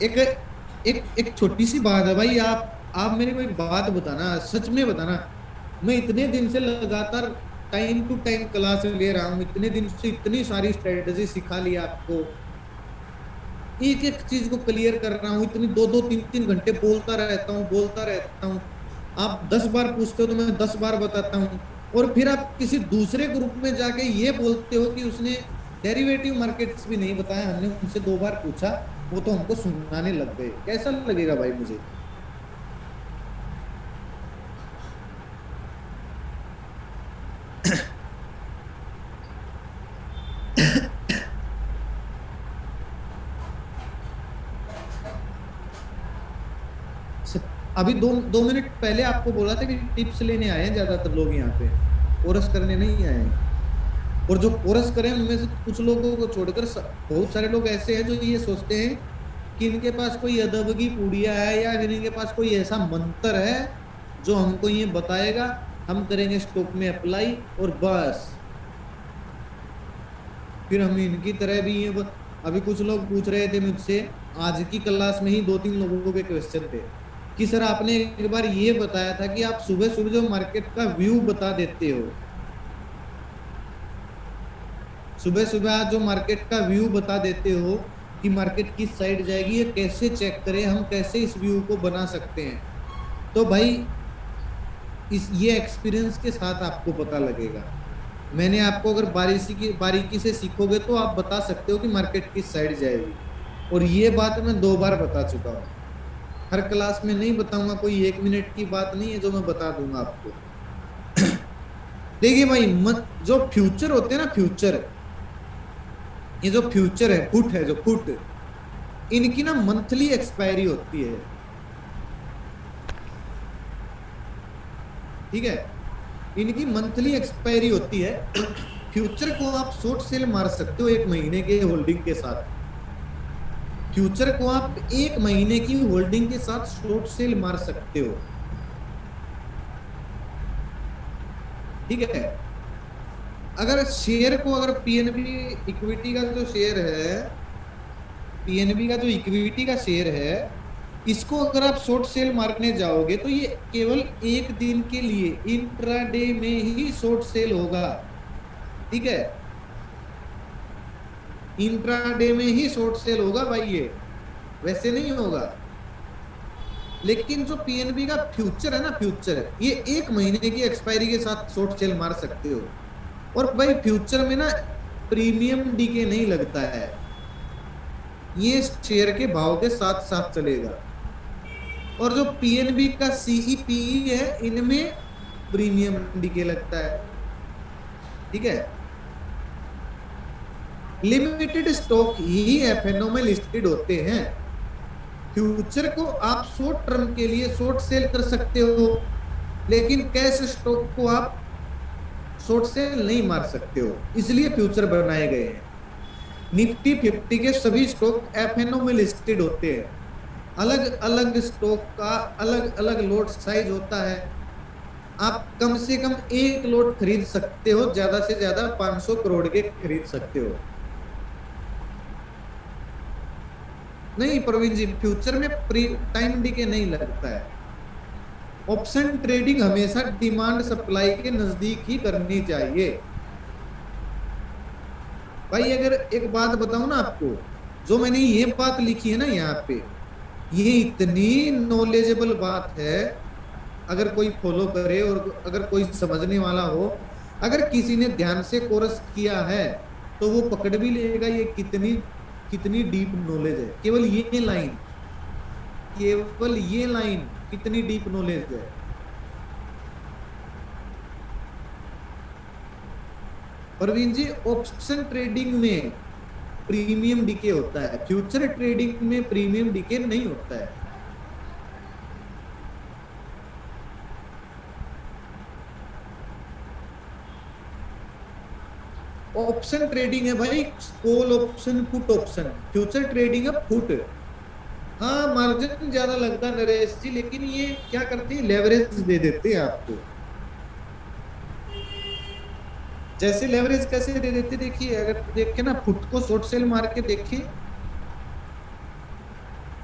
एक एक एक छोटी सी बात है भाई, आप मेरे को एक बात बताना, सच में बताना। मैं इतने दिन से लगातार टाइम टू टाइम क्लास ले रहा हूँ, इतने दिन से इतनी सारी स्ट्रेटेजी सिखा ली आपको, एक एक चीज को क्लियर कर रहा हूँ, इतनी 2-2 3-3 घंटे बोलता रहता हूँ। आप 10 बार पूछते हो तो मैं 10 बार बताता हूँ, और फिर आप किसी दूसरे ग्रुप में जाके ये बोलते हो कि उसने डेरिवेटिव मार्केट्स भी नहीं बताया, हमने उनसे 2 बार पूछा, वो तो हमको सुनाने लग गए। कैसा लगेगा भाई मुझे। अभी 2 मिनट पहले आपको बोला था कि टिप्स लेने आए हैं ज्यादातर लोग यहाँ पे, कोरस करने नहीं आए हैं। और जो कोरस करें उनमें से कुछ लोगों को छोड़कर बहुत सारे लोग ऐसे हैं जो ये सोचते हैं कि इनके पास कोई अदब की पूड़िया है, या फिर इनके पास कोई ऐसा मंत्र है जो हमको ये बताएगा, हम करेंगे स्टॉक में अप्लाई और बस फिर हम इनकी तरह भी ये अभी कुछ लोग पूछ रहे थे मुझसे, आज की क्लास में ही 2-3 लोगों के क्वेश्चन थे कि सर आपने एक बार ये बताया था कि आप सुबह सुबह जो मार्केट का व्यू बता देते हो, सुबह सुबह आज जो मार्केट का व्यू बता देते हो कि मार्केट किस साइड जाएगी, ये कैसे चेक करें, हम कैसे इस व्यू को बना सकते हैं। तो भाई इस ये एक्सपीरियंस के साथ आपको पता लगेगा। मैंने आपको अगर बारीकी से सीखोगे तो आप बता सकते हो कि मार्केट किस साइड जाएगी, और ये बात मैं 2 बार बता चुका हूँ। हर क्लास में नहीं बताऊंगा, कोई 1 मिनट की बात नहीं है जो मैं बता दूंगा आपको। देखिए भाई, जो फ्यूचर होते हैं ना, फ्यूचर, ये जो फ्यूचर है, पुट है, जो पुट, इनकी ना मंथली एक्सपायरी होती है, ठीक है, इनकी मंथली एक्सपायरी होती है। फ्यूचर को आप शॉर्ट सेल मार सकते हो 1 महीने के होल्डिंग के साथ, फ्यूचर को आप 1 महीने की होल्डिंग के साथ शॉर्ट सेल मार सकते हो, ठीक है। अगर शेयर को, अगर पीएनबी इक्विटी का जो शेयर है, पीएनबी का जो इक्विटी का शेयर है, इसको अगर आप शॉर्ट सेल मारने जाओगे तो ये केवल 1 दिन के लिए इंट्राडे में ही शॉर्ट सेल होगा, ठीक है, इंट्राडे में ही शॉर्ट सेल होगा भाई, ये वैसे नहीं होगा। लेकिन जो पीएनबी का फ्यूचर है ना, फ्यूचर, ये 1 महीने की एक्सपायरी के साथ शॉर्ट सेल मार सकते हो, और भाई फ्यूचर में ना प्रीमियम डीके नहीं लगता है, ये शेयर के भाव के साथ साथ चलेगा। और जो पीएनबी का सीईपीई है, इनमें प्रीमियम डीके लगता है, ठीक है। लिमिटेड स्टॉक ही एफएनओ में लिस्टेड होते हैं। फ्यूचर को आप शॉर्ट टर्म के लिए शॉर्ट सेल कर सकते हो, लेकिन कैश स्टॉक को आप शॉर्ट सेल नहीं मार सकते हो, इसलिए फ्यूचर बनाए गए हैं। निफ्टी 50 के सभी स्टॉक एफएनओ में लिस्टेड होते हैं। अलग अलग स्टॉक का अलग अलग लॉट साइज होता है। आप कम से कम एक लॉट खरीद सकते हो, ज्यादा से ज्यादा 500 करोड़ के खरीद सकते हो। नहीं प्रवीण जी, फ्यूचर में टाइम डीके नहीं लगता है। ऑप्शन ट्रेडिंग हमेशा डिमांड सप्लाई के नजदीक ही करनी चाहिए। भाई अगर एक बात बताऊं ना आपको, जो मैंने ये बात लिखी है ना यहाँ पे, ये इतनी नॉलेजेबल बात है, अगर कोई फॉलो करे और अगर कोई समझने वाला हो, अगर किसी ने ध्यान से कोर्स किया है तो वो पकड़ भी लेगा ये कितनी कितनी डीप नॉलेज है। केवल ये लाइन, केवल ये लाइन कितनी डीप नॉलेज है। प्रवीण जी, ऑप्शन ट्रेडिंग में प्रीमियम डीके होता है, फ्यूचर ट्रेडिंग में प्रीमियम डीके नहीं होता है। ऑप्शन ट्रेडिंग है भाई, call option, put option. Future trading है पुट। हाँ, मार्जिन ज्यादा लगता है नरेश जी, लेकिन ये क्या करते हैं, लेवरेज दे देते हैं आपको। जैसे लेवरेज कैसे दे देते, देखिए अगर देखे ना, फुट को शॉर्ट सेल मार के देखें,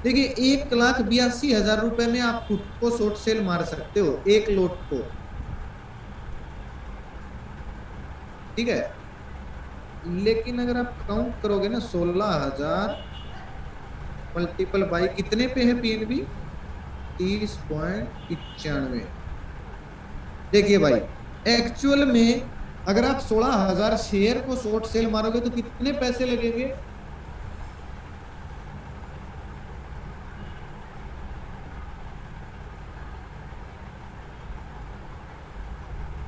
देखिए 1,82,000 रुपए में आप फुट को शॉर्ट सेल मार सकते हो, एक लोट को। ठीक है, लेकिन अगर आप काउंट करोगे ना, 16,000 मल्टीपल बाई कितने पे है पीएनबी, 30.91। देखिए भाई, एक्चुअल में अगर आप 16,000 शेयर को शॉर्ट सेल मारोगे तो कितने पैसे लगेंगे,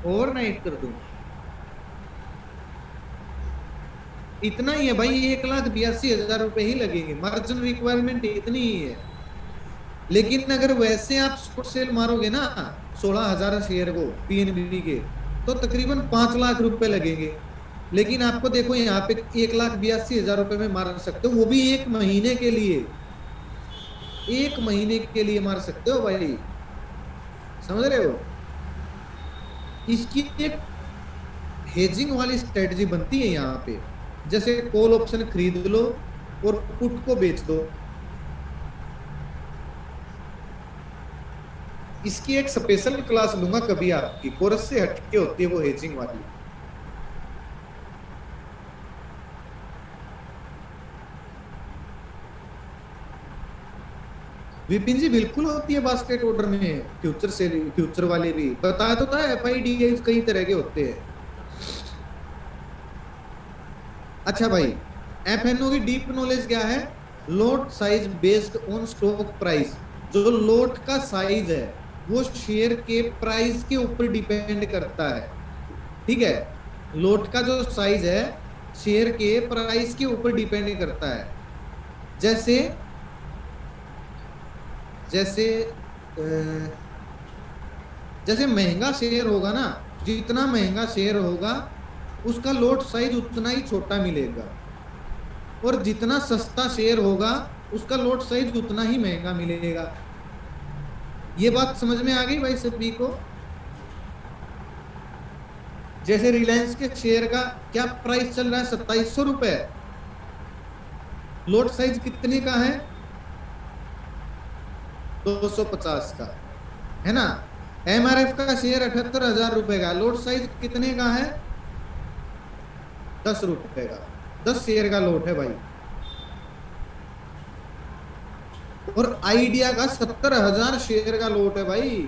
ओवरनाइट कर दूं, इतना ही है भाई, 1,82,000 रुपए ही लगेंगे, मार्जिन रिक्वायरमेंट इतनी ही है। लेकिन अगर वैसे आप शॉर्ट सेल मारोगे ना 16,000 शेयर को पीएनबी के, तो तकरीबन 5 लाख रुपए लगेंगे। लेकिन आपको देखो यहाँ पे 1,82,000 रुपए में मार सकते हो, वो भी एक महीने के लिए, एक महीने के लिए मार सकते हो भाई, समझ रहे हो। इसकी एक हेजिंग वाली स्ट्रेटजी बनती है यहाँ पे, जैसे कॉल ऑप्शन खरीद लो और पुट को बेच दो। इसकी एक स्पेशल क्लास लूंगा कभी आपकी, कोरस से हटके होती है वो हेजिंग वाली। विपिन जी, बिल्कुल होती है बास्केट ऑर्डर में, फ्यूचर से, फ्यूचर वाले भी बताया तो था, एफआईडी कई तरह के होते हैं। अच्छा भाई, एफएनओ की डीप नॉलेज क्या है, lot size based on stock price. जो लोट का साइज है वो शेयर के प्राइस के ऊपर डिपेंड करता है। ठीक है, लोट का जो साइज है शेयर के प्राइस के ऊपर डिपेंड करता है। जैसे जैसे जैसे महंगा शेयर होगा ना, जितना महंगा शेयर होगा उसका लोट साइज उतना ही छोटा मिलेगा, और जितना सस्ता शेयर होगा उसका लोट साइज उतना ही महंगा मिलेगा। ये बात समझ में आ गई भाई सभी को। जैसे रिलायंस के शेयर का क्या प्राइस चल रहा है, 2700 रुपए, लोट साइज कितने का है, 250 का, है ना। एमआरएफ का शेयर 78,000 रुपए का, लोट साइज कितने का है, 10 रुपए का, 10 शेयर का लोट है भाई। और आइडिया का 70,000 शेयर का लोट है भाई,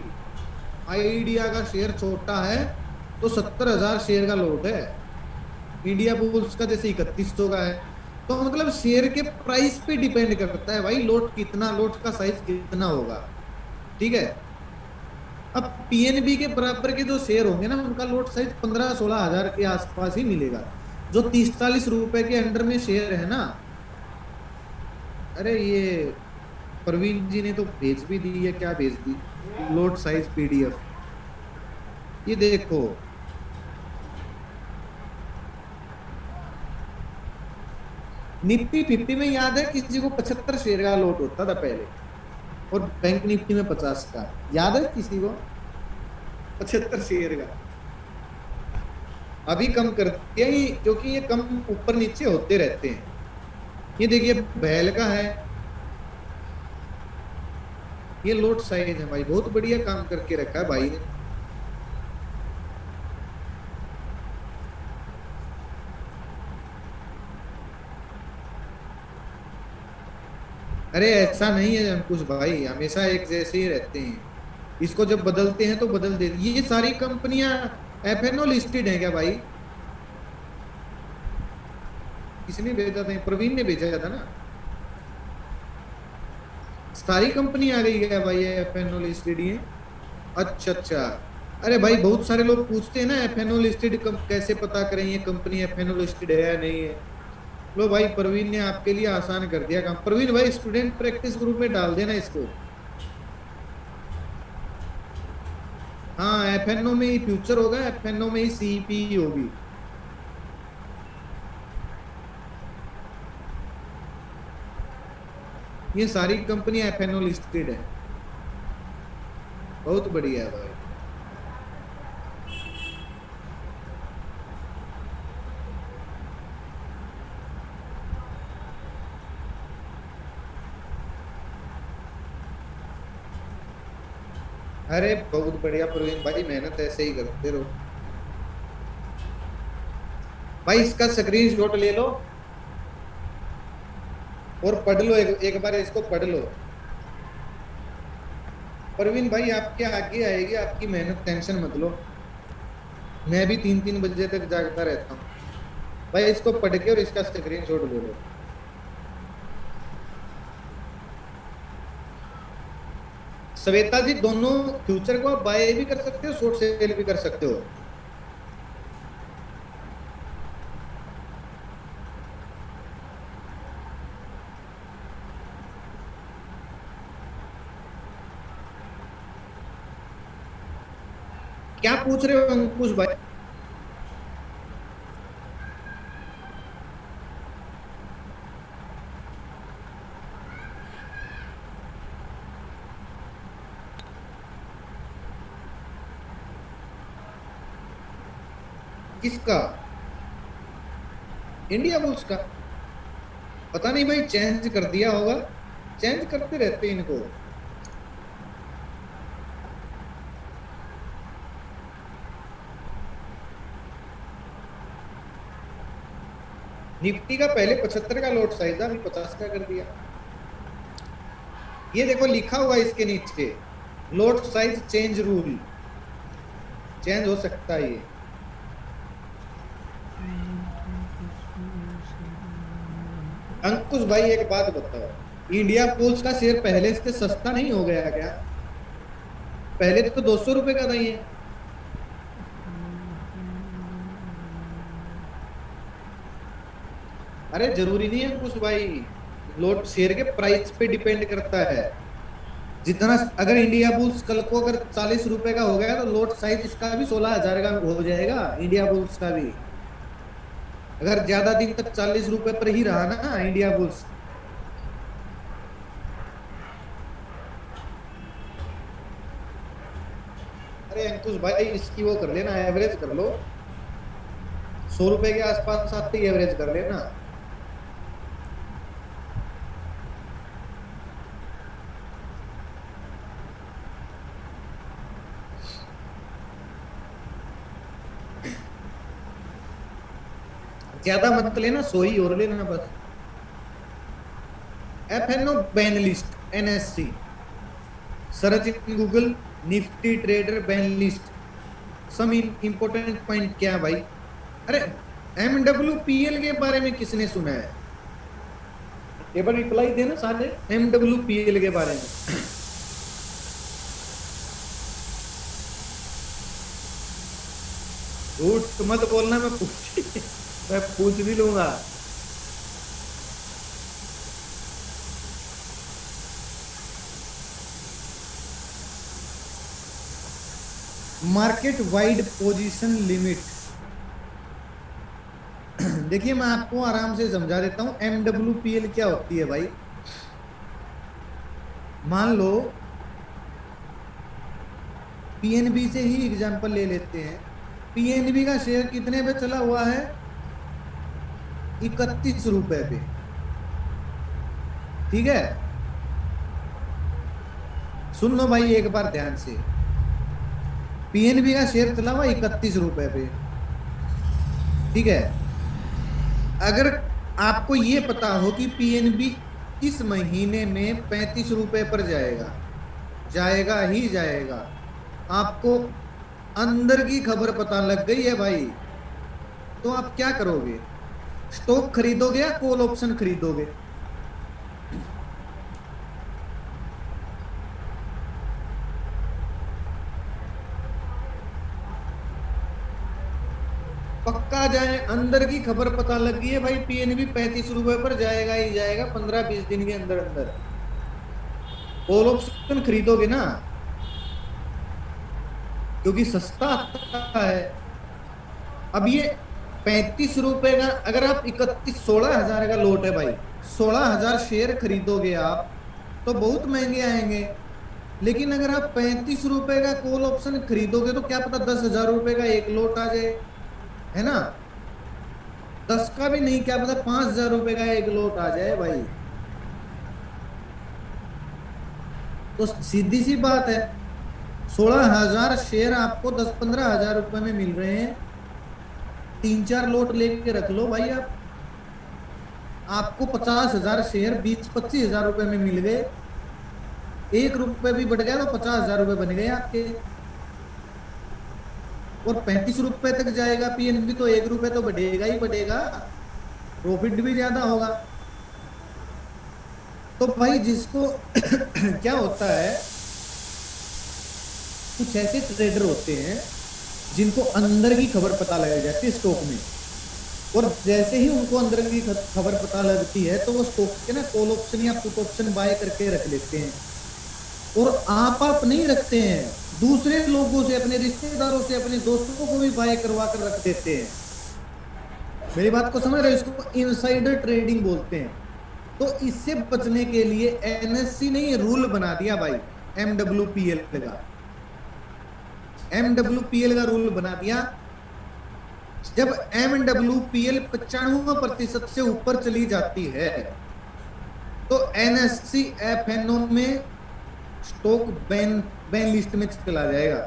आइडिया का शेयर छोटा है तो 70,000 शेयर का लोट है। इंडिया बुल्स का जैसे 3100 का है। तो मतलब शेयर के प्राइस पे डिपेंड करता है भाई, लोट कितना, लोट का साइज कितना होगा। ठीक है, अब पीएनबी के बराबर के जो शेयर होंगे ना, उनका लोट साइज 15-16 हजार के आसपास ही मिलेगा। जो 30-40 रुपए के अंडर में शेयर है ना, अरे ये प्रवीण जी ने तो भेज भी दी है, क्या भेज दी, लोट साइज पीडीएफ, ये देखो। निफ्टी 50 में याद है किसी को 75 शेयर का लोट होता था पहले, और बैंक निफ्टी में 50 का, याद है किसी को 75 शेयर का। अभी कम कर दिया ही, क्योंकि ये कम ऊपर नीचे होते रहते हैं। ये देखिए बैल का है, ये लोट साइज है भाई, बहुत बढ़िया काम करके रखा है भाई ने। अरे ऐसा नहीं है अंकुश भाई, हमेशा एक जैसे ही रहते हैं, इसको जब बदलते हैं तो बदल दे। ये सारी कंपनियां एफएनओ लिस्टेड है क्या भाई, किसने भेजा था, प्रवीण ने भेजा था ना। सारी कंपनी आ गई है भाई एफएनओ लिस्टेड ये, अच्छा अच्छा। अरे भाई बहुत सारे लोग पूछते हैं ना एफएनओ लिस्टेड कैसे पता करें ये कंपनी एफएनओ लिस्टेड है या नहीं है। लो भाई प्रवीण ने आपके लिए आसान कर दिया काम। प्रवीण भाई स्टूडेंट प्रैक्टिस ग्रुप में डाल देना इसको। हाँ एफएनओ में ही फ्यूचर होगा, एफएनओ में ही सीईपी होगी। ये सारी कंपनी एफएनओ लिस्टेड है। बहुत बढ़िया है भाई। अरे बहुत बढ़िया प्रवीण भाई, मेहनत ऐसे ही करते रहो भाई। इसका स्क्रीनशॉट ले लो और पढ़ लो, एक बार इसको पढ़ लो। प्रवीण भाई आपके आगे आएगी आपकी मेहनत, टेंशन मत लो। मैं भी 3-3 बजे तक जागता रहता हूँ भाई। इसको पढ़ के और इसका स्क्रीनशॉट ले लो। श्वेता जी दोनों फ्यूचर को आप बाय भी कर सकते हो, शॉर्ट सेल भी कर सकते हो। क्या पूछ रहे हो अंकुश भाई? किसका? इंडिया बुल्स का? पता नहीं भाई, चेंज कर दिया होगा। चेंज करते रहते हैं इनको। निफ्टी का पहले 75 का लोट साइज था, अभी 50 का कर दिया। ये देखो लिखा हुआ है इसके नीचे, लोट साइज चेंज रूल। चेंज हो सकता है ये। अंकुश भाई एक बात बताओ, इंडिया पोस्ट का शेयर पहले से सस्ता नहीं हो गया क्या? पहले तो 200 रुपए का था ये। अरे जरूरी नहीं है अंकुश भाई, लोट शेयर के प्राइस पे डिपेंड करता है। जितना अगर इंडिया बुल्स कल को अगर 40 रुपए का हो गया तो लोट साइज इसका भी 16,000 का हो जाएगा, इंडिया बुल्स का भी। अगर ज्यादा दिन तक 40 रुपए पर ही रहा ना इंडिया बुल्स। अरे अंकुश भाई इसकी वो कर लेना, एवरेज कर लो। 100 रुपए के आसपास आते ही एवरेज कर लेना। ज्यादा मत लेना, 100 ही और लेना बस। FNO ban list, NSC, search in Google Nifty trader ban list. Some important point क्या है भाई? अरे एमडब्ल्यूपीएल के बारे में किसने सुना है? एक बार रिप्लाई देना सारे, एमडब्ल्यूपीएल के बारे में। झूठ मत बोलना, मैं पूछ भी लूंगा। Market wide position limit. देखिए मैं आपको आराम से समझा देता हूं एमडब्ल्यूपीएल क्या होती है भाई। मान लो पीएनबी से ही एग्जांपल ले लेते हैं। पीएनबी का शेयर कितने पे चला हुआ है? 31 रुपए पे। ठीक है, सुन लो भाई एक बार ध्यान से। पीएनबी का शेयर चला हुआ 31 रुपए पे। ठीक है, अगर आपको ये पता हो कि पीएनबी इस महीने में 35 रुपए पर जाएगा, जाएगा ही जाएगा, आपको अंदर की खबर पता लग गई है भाई, तो आप क्या करोगे? स्टॉक खरीदोगे या कॉल ऑप्शन खरीदोगे? पक्का जाए, अंदर की खबर पता लग गई है भाई, पीएनबी 35 रुपए पर जाएगा ही जाएगा 15-20 दिन के अंदर अंदर। कॉल ऑप्शन खरीदोगे ना, क्योंकि सस्ता आता है। अब ये 35 रुपए का, अगर आप 16,000 का लोट है भाई, 16,000 शेयर खरीदोगे आप, तो बहुत महंगे आएंगे। लेकिन अगर आप 35 रुपए का कॉल ऑप्शन खरीदोगे तो क्या पता 10,000 रुपए का एक लोट आ जाए, है ना। 10 का भी नहीं, क्या पता 5,000 रुपए का एक लोट आ जाए भाई। तो सीधी सी बात है, 16,000 शेयर आपको 10-15 हजार रुपए में मिल रहे हैं। 3-4 लोट लेके रख लो भाई आप, आपको 50,000 शेयर 20-25 हजार रुपए में मिल गए। 1 रुपए भी बढ़ गया तो 50,000 रुपए बन गए आपके। और 35 रुपए तक जाएगा पीएनबी तो 1 रुपए तो बढ़ेगा ही बढ़ेगा, प्रॉफिट भी ज्यादा होगा। तो भाई जिसको क्या होता है, कुछ ऐसे ट्रेडर होते हैं जिनको अंदर की खबर पता लग जाती है स्टॉक में, और जैसे ही उनको अंदर की खबर पता लगती है तो वो स्टॉक के ना कॉल ऑप्शन या पुट ऑप्शन बाय करके रख लेते हैं। और आप नहीं रखते हैं, दूसरे लोगों से, अपने रिश्तेदारों से, अपने दोस्तों को भी बाय करवा कर रख देते हैं। मेरी बात को समझ रहे हो, इसको इनसाइडर ट्रेडिंग बोलते हैं। तो इससे बचने के लिए एनएससी ने ये रूल बना दिया भाई, एमडब्ल्यूपीएल का रूल बना दिया। जब एमडब्ल्यूपीएल 95% से ऊपर चली जाती है तो एनएससी एफएनओ में स्टॉक बैन लिस्ट में चला जाएगा।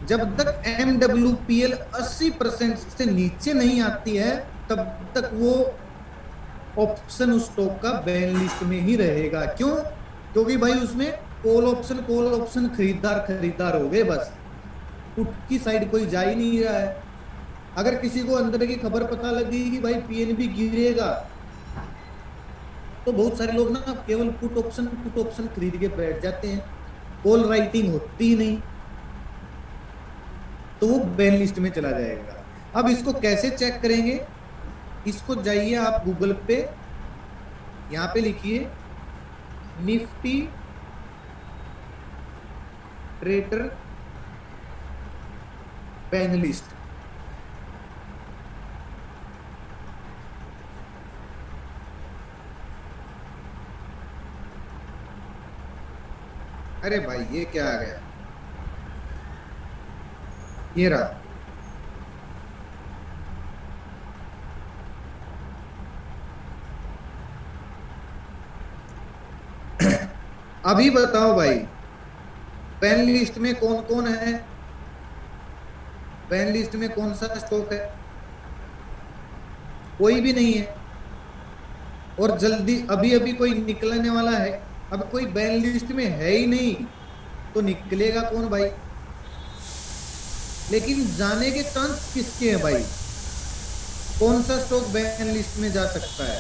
जब तक एमडब्ल्यूपीएल 80% से नीचे नहीं आती है तब तक वो ऑप्शन उस स्टॉक का बैन लिस्ट में ही रहेगा। क्यों? क्योंकि भाई उसमें कॉल ऑप्शन खरीदार हो गए, बस पुट की साइड कोई जा ही नहीं रहा है। अगर किसी को अंदर की खबर पता लगी कि भाई पीएनबी गिरेगा, तो बहुत सारे लोग ना केवल पुट ऑप्शन खरीद के बैठ जाते हैं, कॉल राइटिंग होती ही नहीं, तो वो बैन लिस्ट में चला जाएगा। अब इसको कैसे चेक करेंगे? इसको जाइए आप गूगल पे, यहां पे लिखिए निफ्टी ट्रेडर बैन लिस्ट। अरे भाई ये क्या आ गया, ये रहा। अभी बताओ भाई, बैन लिस्ट में कौन कौन है? बैन लिस्ट में कौन सा स्टॉक है? कोई भी नहीं है। और जल्दी अभी अभी कोई निकलने वाला है? अब कोई बैन लिस्ट में है ही नहीं, तो निकलेगा कौन भाई? लेकिन जाने के चांस किसके हैं भाई? कौन सा स्टॉक बैन लिस्ट में जा सकता है?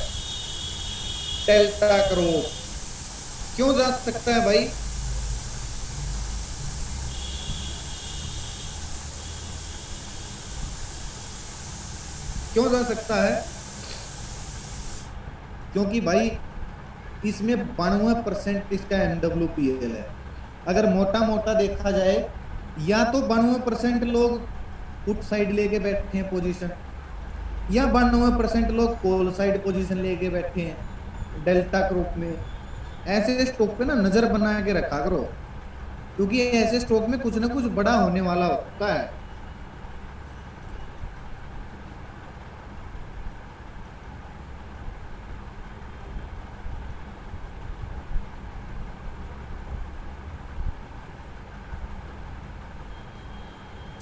Delta crop. क्यों जा सकता है भाई? क्यों जा सकता है? क्योंकि भाई इसमें 92% इसका एमडब्ल्यूपीएल है। अगर मोटा मोटा देखा जाए, या तो 92% लोग पुट साइड लेके बैठे हैं पोजीशन, या 92% लोग कॉल साइड पोजीशन लेके बैठे हैं डेल्टा क्रॉप में। ऐसे स्टॉक पे ना नजर बना के रखा करो, क्योंकि ऐसे स्टॉक में कुछ ना कुछ बड़ा होने वाला होता है।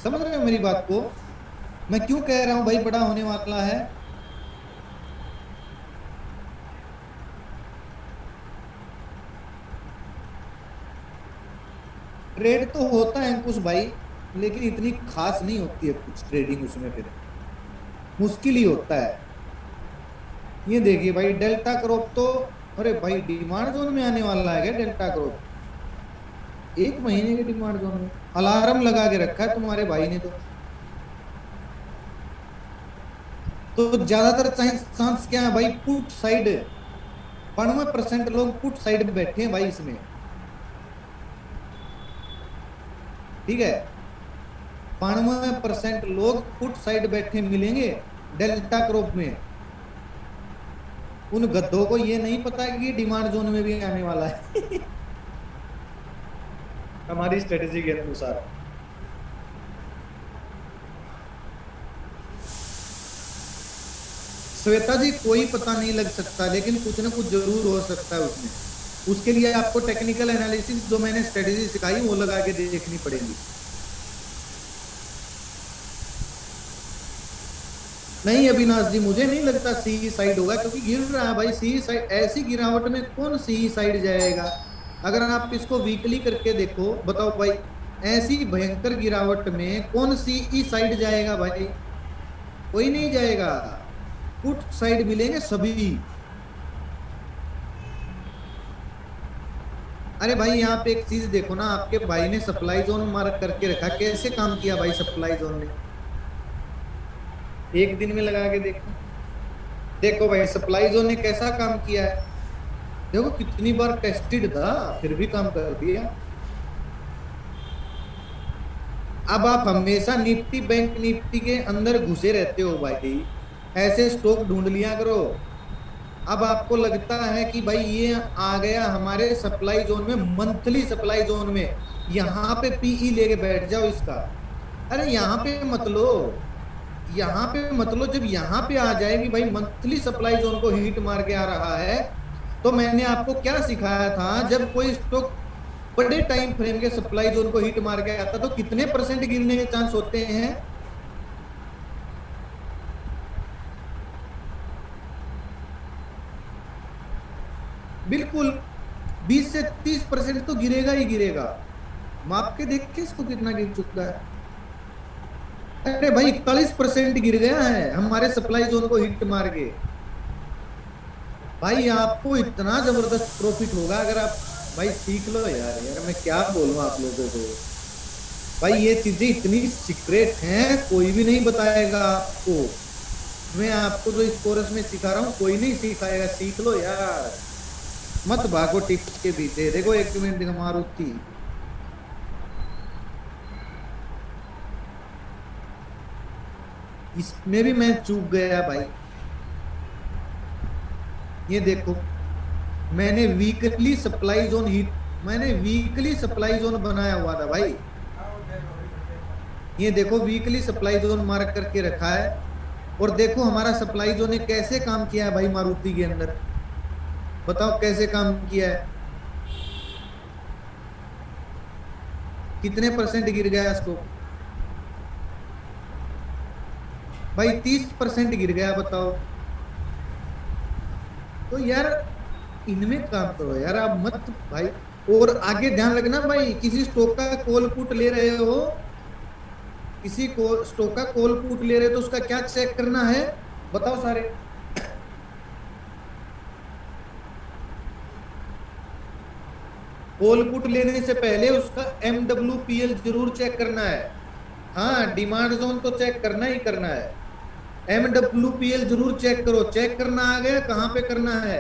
समझ रहे हो मेरी बात को? मैं क्यों कह रहा हूं भाई बड़ा होने वाला है? ट्रेड तो होता है कुछ भाई, लेकिन इतनी खास नहीं होती है कुछ ट्रेडिंग उसमें, फिर मुश्किल ही होता है। ये देखिए भाई डेल्टा क्रॉप तो, अरे भाई डिमांड जोन में आने वाला है क्या डेल्टा क्रॉप? 1 महीने के डिमांड जोन में अलार्म लगा के रखा है तुम्हारे भाई ने तो। तो ज्यादातर चांस क्या है भाई, पुट साइड। 92% लोग पुट साइड में बैठे हैं भाई इसमें। ठीक है, 92% लोग पुट साइड बैठे मिलेंगे डेल्टा क्रॉप में। उन गद्धों को ये नहीं पता कि ये डिमांड जोन में भी आने वाला है। हमारी स्ट्रेटेजी के अनुसार। श्वेता जी कोई पता नहीं लग सकता, लेकिन कुछ ना कुछ जरूर हो सकता है उसमें। उसके लिए आपको टेक्निकल एनालिसिस जो मैंने स्ट्रेटेजी सिखाई वो लगा के देखनी पड़ेगी। नहीं अविनाश जी, मुझे नहीं लगता सी साइड होगा, क्योंकि गिर रहा है भाई सी साइड। ऐसी गिरावट में कौन सी साइड जाएगा? अगर आप इसको वीकली करके देखो, बताओ भाई, ऐसी भयंकर गिरावट में कौन सी ई साइड जाएगा भाई? कोई नहीं जाएगा, पुट साइड मिलेंगे सभी। अरे भाई यहाँ पे एक चीज देखो ना, आपके भाई ने सप्लाई जोन मार्क करके रखा, कैसे काम किया भाई सप्लाई जोन ने? एक दिन में लगा के देखो। देखो भाई सप्लाई जोन ने कैसा काम किया है। देखो कितनी बार टेस्टेड था, फिर भी काम कर दिया। अब आप हमेशा निफ्टी बैंक निफ्टी के अंदर घुसे रहते हो भाई, ऐसे स्टॉक ढूंढ लिया करो। अब आपको लगता है कि भाई ये आ गया हमारे सप्लाई जोन में, मंथली सप्लाई जोन में, यहाँ पे पीई लेके बैठ जाओ इसका। अरे यहाँ पे मत लो, यहाँ पे मत लो। जब यहाँ पे आ जाएगी भाई, मंथली सप्लाई जोन को हिट मार के आ रहा है, तो मैंने आपको क्या सिखाया था, जब कोई स्टॉक बड़े टाइम फ्रेम के सप्लाई जोन को हिट मार के आता तो कितने परसेंट गिरने के चांस होते हैं? बिल्कुल 20 से 30% तो गिरेगा ही गिरेगा। माप के देख के इसको कितना गिर चुका है। अरे भाई 41% गिर गया है हमारे सप्लाई जोन को हिट मार के। भाई आपको इतना जबरदस्त प्रॉफिट होगा अगर आप भाई सीख लो। यार यार मैं क्या बोलूं आप लोगों को, भाई ये चीजें इतनी सीक्रेट हैं, कोई भी नहीं बताएगा आपको। मैं आपको जो इस कोर्स में सिखा रहा हूँ कोई नहीं सिखाएगा, सीख लो यार, मत भागो टिप्स के पीछे। देखो एक मिनट मारुति, इसमें भी मैं चूक गया भाई। ये देखो मैंने वीकली सप्लाई जोन बनाया हुआ था भाई। ये देखो वीकली सप्लाई जोन मार्क करके रखा है, और देखो हमारा सप्लाई जोन ने कैसे काम किया है भाई मारुति के अंदर। बताओ कैसे काम किया है, कितने परसेंट गिर गया इसको भाई? 30% गिर गया, बताओ। तो यार इनमें काम करो यार, आप मत भाई। और आगे ध्यान रखना भाई, किसी स्टॉक का कॉल पुट ले रहे हो, किसी को स्टॉक का कॉल पुट ले रहे हो, तो उसका क्या चेक करना है बताओ सारे? कॉल पुट लेने से पहले उसका MWPL जरूर चेक करना है। हाँ डिमांड जोन तो चेक करना ही करना है, MWPL जरूर चेक करो। चेक करना आ गया, कहां पे करना है?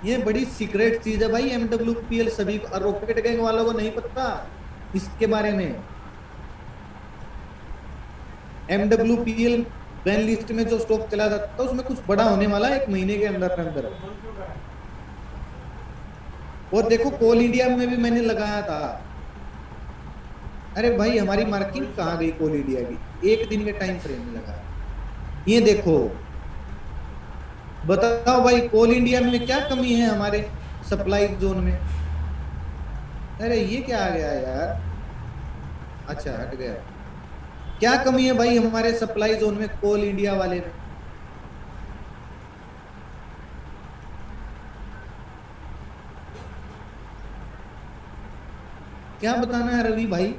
ये बड़ी सीक्रेट चीज है भाई MWPL, सभी रॉकेट गैंग वालों को नहीं पता इसके बारे में। MWPL बैन लिस्ट में जो स्टॉक चला जाता है उसमें कुछ बड़ा होने वाला है 1 महीने के अंदर अंदर। और देखो कोल इंडिया में भी मैंने लगाया था। अरे भाई हमारी मार्किंग कहाँ गई कोल इंडिया की? 1 दिन के टाइम फ्रेम में लगा। ये देखो बताओ भाई कोल इंडिया में क्या कमी है हमारे सप्लाई जोन में? अरे ये क्या आ गया यार, अच्छा हट गया। क्या कमी है भाई हमारे सप्लाई जोन में कोल इंडिया वाले में? क्या बताना है रवि भाई?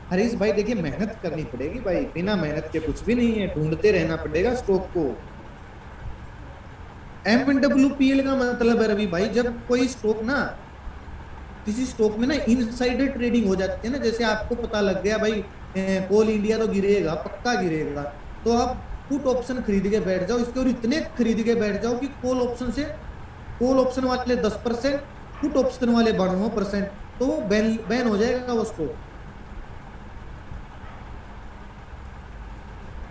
हरीश भाई देखिए मेहनत करनी पड़ेगी भाई, बिना मेहनत के कुछ भी नहीं है, ढूंढते रहना पड़ेगा स्टॉक को। MWPL का मतलब है रवि भाई, जब कोई स्टॉक ना, किसी स्टॉक में ना इनसाइडर ट्रेडिंग हो जाती है ना, जैसे आपको पता लग गया भाई कोल इंडिया तो गिरेगा, पक्का गिरेगा, तो आप पुट ऑप्शन खरीद के बैठ जाओ इसके, और इतने खरीद के बैठ जाओ कि कॉल ऑप्शन से, कॉल ऑप्शन वाले 10%, पुट ऑप्शन वाले 92%, तो वो बैन बैन हो जाएगा वो स्टॉक।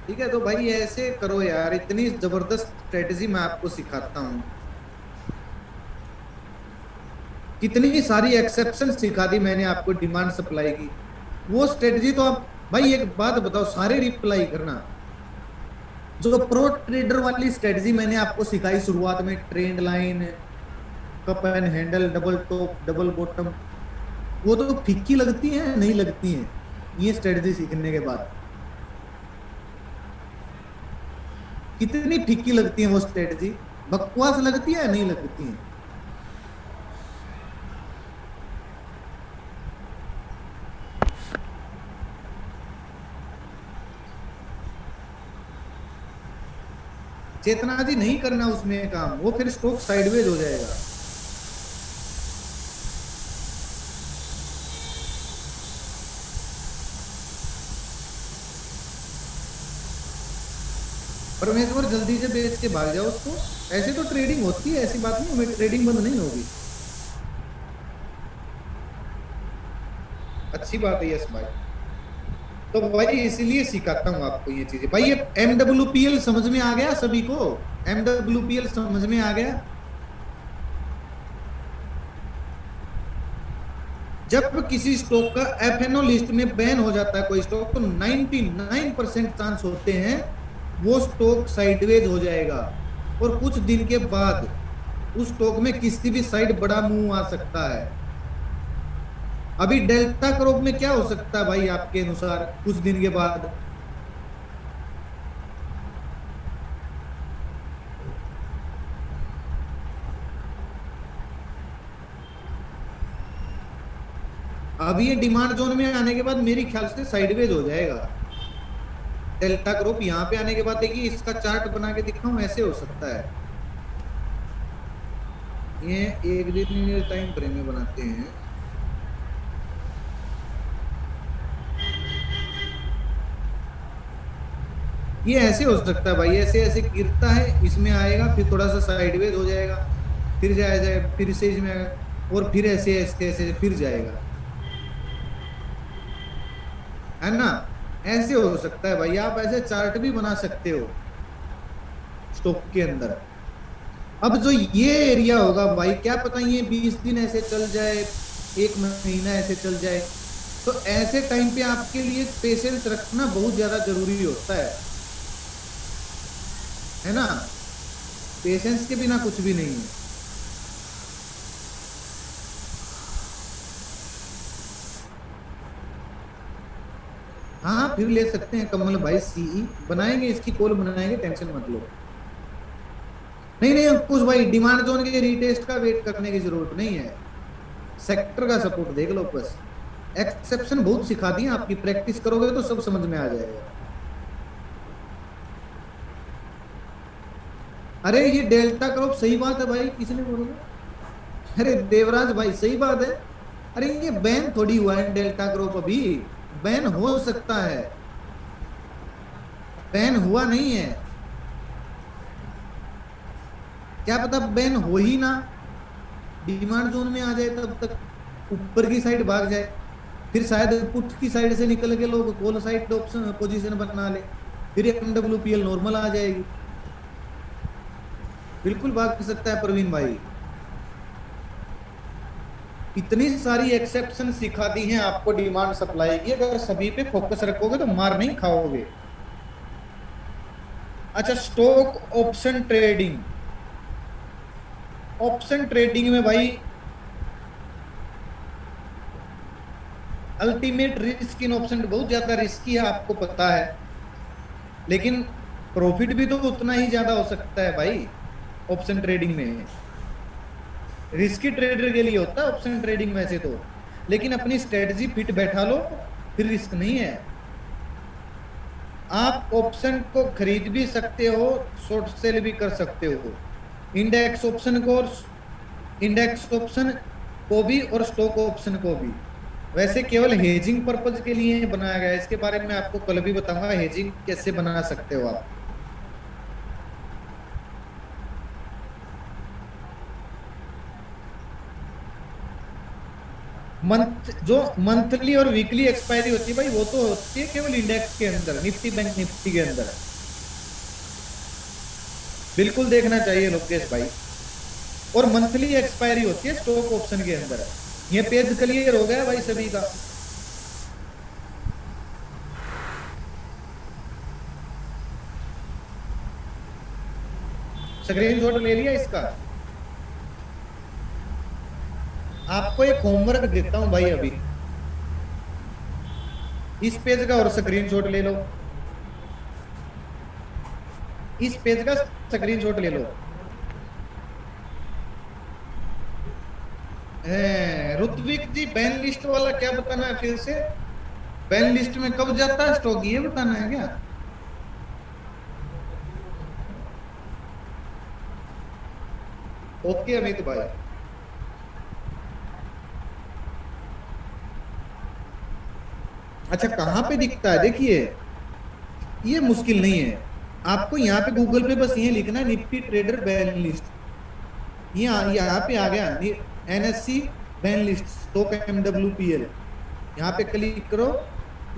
ठीक है, तो भाई ऐसे करो यार, इतनी जबरदस्त स्ट्रेटेजी मैं आपको सिखाता हूँ, कितनी सारी एक्सेप्शन सिखा दी मैंने आपको डिमांड सप्लाई की, वो स्ट्रेटजी तो आप भाई, एक बात बताओ, सारे रिप्लाई करना, जो प्रो ट्रेडर वाली स्ट्रेटजी मैंने आपको सिखाई शुरुआत में, trend line, cup and handle, double top, double bottom, वो तो फीकी लगती है, नहीं लगती है ये स्ट्रेटजी सीखने के बाद, कितनी फीकी लगती है वो स्ट्रेटजी, बकवास लगती है, नहीं लगती है। चेतना जी नहीं करना उसमें काम, वो फिर स्टॉक साइडवेज हो जाएगा। परमेश्वर जल्दी से बेच के भाग जाओ उसको, ऐसे तो ट्रेडिंग होती है, ऐसी बात नहीं, हमें ट्रेडिंग बंद नहीं होगी। अच्छी बात है यस भाई, तो भाई इसीलिए सिखाता हूँ आपको ये चीजें भाई। ये MWPL समझ में आ गया सभी को? MWPL समझ में आ गया? जब किसी स्टॉक का FNO लिस्ट में बैन हो जाता है कोई स्टॉक, तो 99% चांस होते हैं वो स्टॉक साइडवेज हो जाएगा, और कुछ दिन के बाद उस स्टॉक में किसी भी साइड बड़ा मूव आ सकता है। अभी डेल्टा क्रॉप में क्या हो सकता है भाई आपके अनुसार कुछ दिन के बाद? अभी ये डिमांड जोन में आने के बाद मेरी ख्याल से साइडवेज हो जाएगा। डेल्टा क्रॉप यहाँ पे आने के बाद देखिए, इसका चार्ट बना के दिखाऊं, ऐसे हो सकता है। ये एक दिन टाइम फ्रेम में बनाते हैं, ये ऐसे हो सकता है भाई, ऐसे ऐसे गिरता है, इसमें आएगा, फिर थोड़ा सा साइडवेज हो जाएगा, फिर जाएगा, फिर से इसमें आएगा, और फिर ऐसे ऐसे ऐसे फिर जाएगा, है ना? ऐसे हो सकता है भाई, आप ऐसे चार्ट भी बना सकते हो स्टॉक के अंदर। अब जो ये एरिया होगा भाई, क्या पता ये 20 दिन ऐसे चल जाए, एक महीना ऐसे चल जाए, तो ऐसे टाइम पे आपके लिए पेशेंस रखना बहुत ज्यादा जरूरी होता है ना? पेशेंस के बिना कुछ भी नहीं है। हाँ फिर ले सकते हैं कमल भाई, सीई बनाएंगे, इसकी कॉल बनाएंगे, टेंशन मत लो। नहीं नहीं अंकुश भाई, डिमांड जोन के रीटेस्ट का वेट करने की जरूरत नहीं है, सेक्टर का सपोर्ट देख लो बस। एक्सेप्शन बहुत सिखा दिए, आपकी प्रैक्टिस करोगे तो सब समझ में आ जाएगा। अरे ये डेल्टा क्रॉप सही बात है भाई, किसने बोला? अरे देवराज भाई सही बात है। अरे ये बैन थोड़ी हुआ है डेल्टा क्रॉप, अभी बैन हो सकता है, बैन हुआ नहीं है, क्या पता बैन हो ही ना, डिमांड जोन में आ जाए, तब तक ऊपर की साइड भाग जाए, फिर शायद पुट की साइड से निकल के लोग कॉल साइड ऑप्शन पोजीशन बना ले, फिर MWPL नॉर्मल आ जाएगी, बिल्कुल भाग सकता है प्रवीण भाई। इतनी सारी एक्सेप्शन सिखा दी हैं आपको डिमांड सप्लाई की, अगर सभी पे फोकस रखोगे तो मार नहीं खाओगे। अच्छा, stock option trading, option trading में भाई अल्टीमेट रिस्क इन ऑप्शन बहुत ज्यादा रिस्की है, आपको पता है, लेकिन प्रॉफिट भी तो उतना ही ज्यादा हो सकता है भाई ऑप्शन ट्रेडिंग में। रिस्की ट्रेडर के लिए होता है ऑप्शन ट्रेडिंग वैसे तो, लेकिन अपनी स्ट्रेटजी फिट बैठा लो, फिर रिस्क नहीं है। आप ऑप्शन को खरीद भी सकते हो, शॉर्ट सेल भी कर सकते हो, इंडेक्स ऑप्शन को, इंडेक्स ऑप्शन को भी और स्टॉक ऑप्शन को भी। वैसे केवल हेजिंग पर्पज के लिए बनाया गया है, इसके बारे में आपको कल भी बताऊंगा हेजिंग कैसे बना सकते हो आप। मंथ जो मंथली और वीकली एक्सपायरी होती है भाई, वो तो होती है केवल इंडेक्स के अंदर, निफ्टी बैंक निफ्टी के अंदर। बिल्कुल देखना चाहिए लोकेश भाई। और मंथली एक्सपायरी होती है स्टॉक ऑप्शन के अंदर। ये पेज क्लियर हो गया भाई सभी का? स्क्रीनशॉट ले लिया इसका? आपको एक होमवर्क देता हूं भाई अभी, इस पेज का और स्क्रीनशॉट ले लो, इस पेज का स्क्रीनशॉट ले लो। ऋत्विक जी बैन लिस्ट वाला क्या बताना है फिर से? बैन लिस्ट में कब जाता है स्टॉक, ये बताना है क्या? ओके अमित भाई। अच्छा कहाँ पे दिखता है, देखिए ये मुश्किल नहीं है। आपको यहाँ पे गूगल पे बस ये लिखना है निफ्टी ट्रेडर बैन लिस्ट, यहाँ पे आ गया NSC ban list stock MWPL। यहाँ पे क्लिक करो,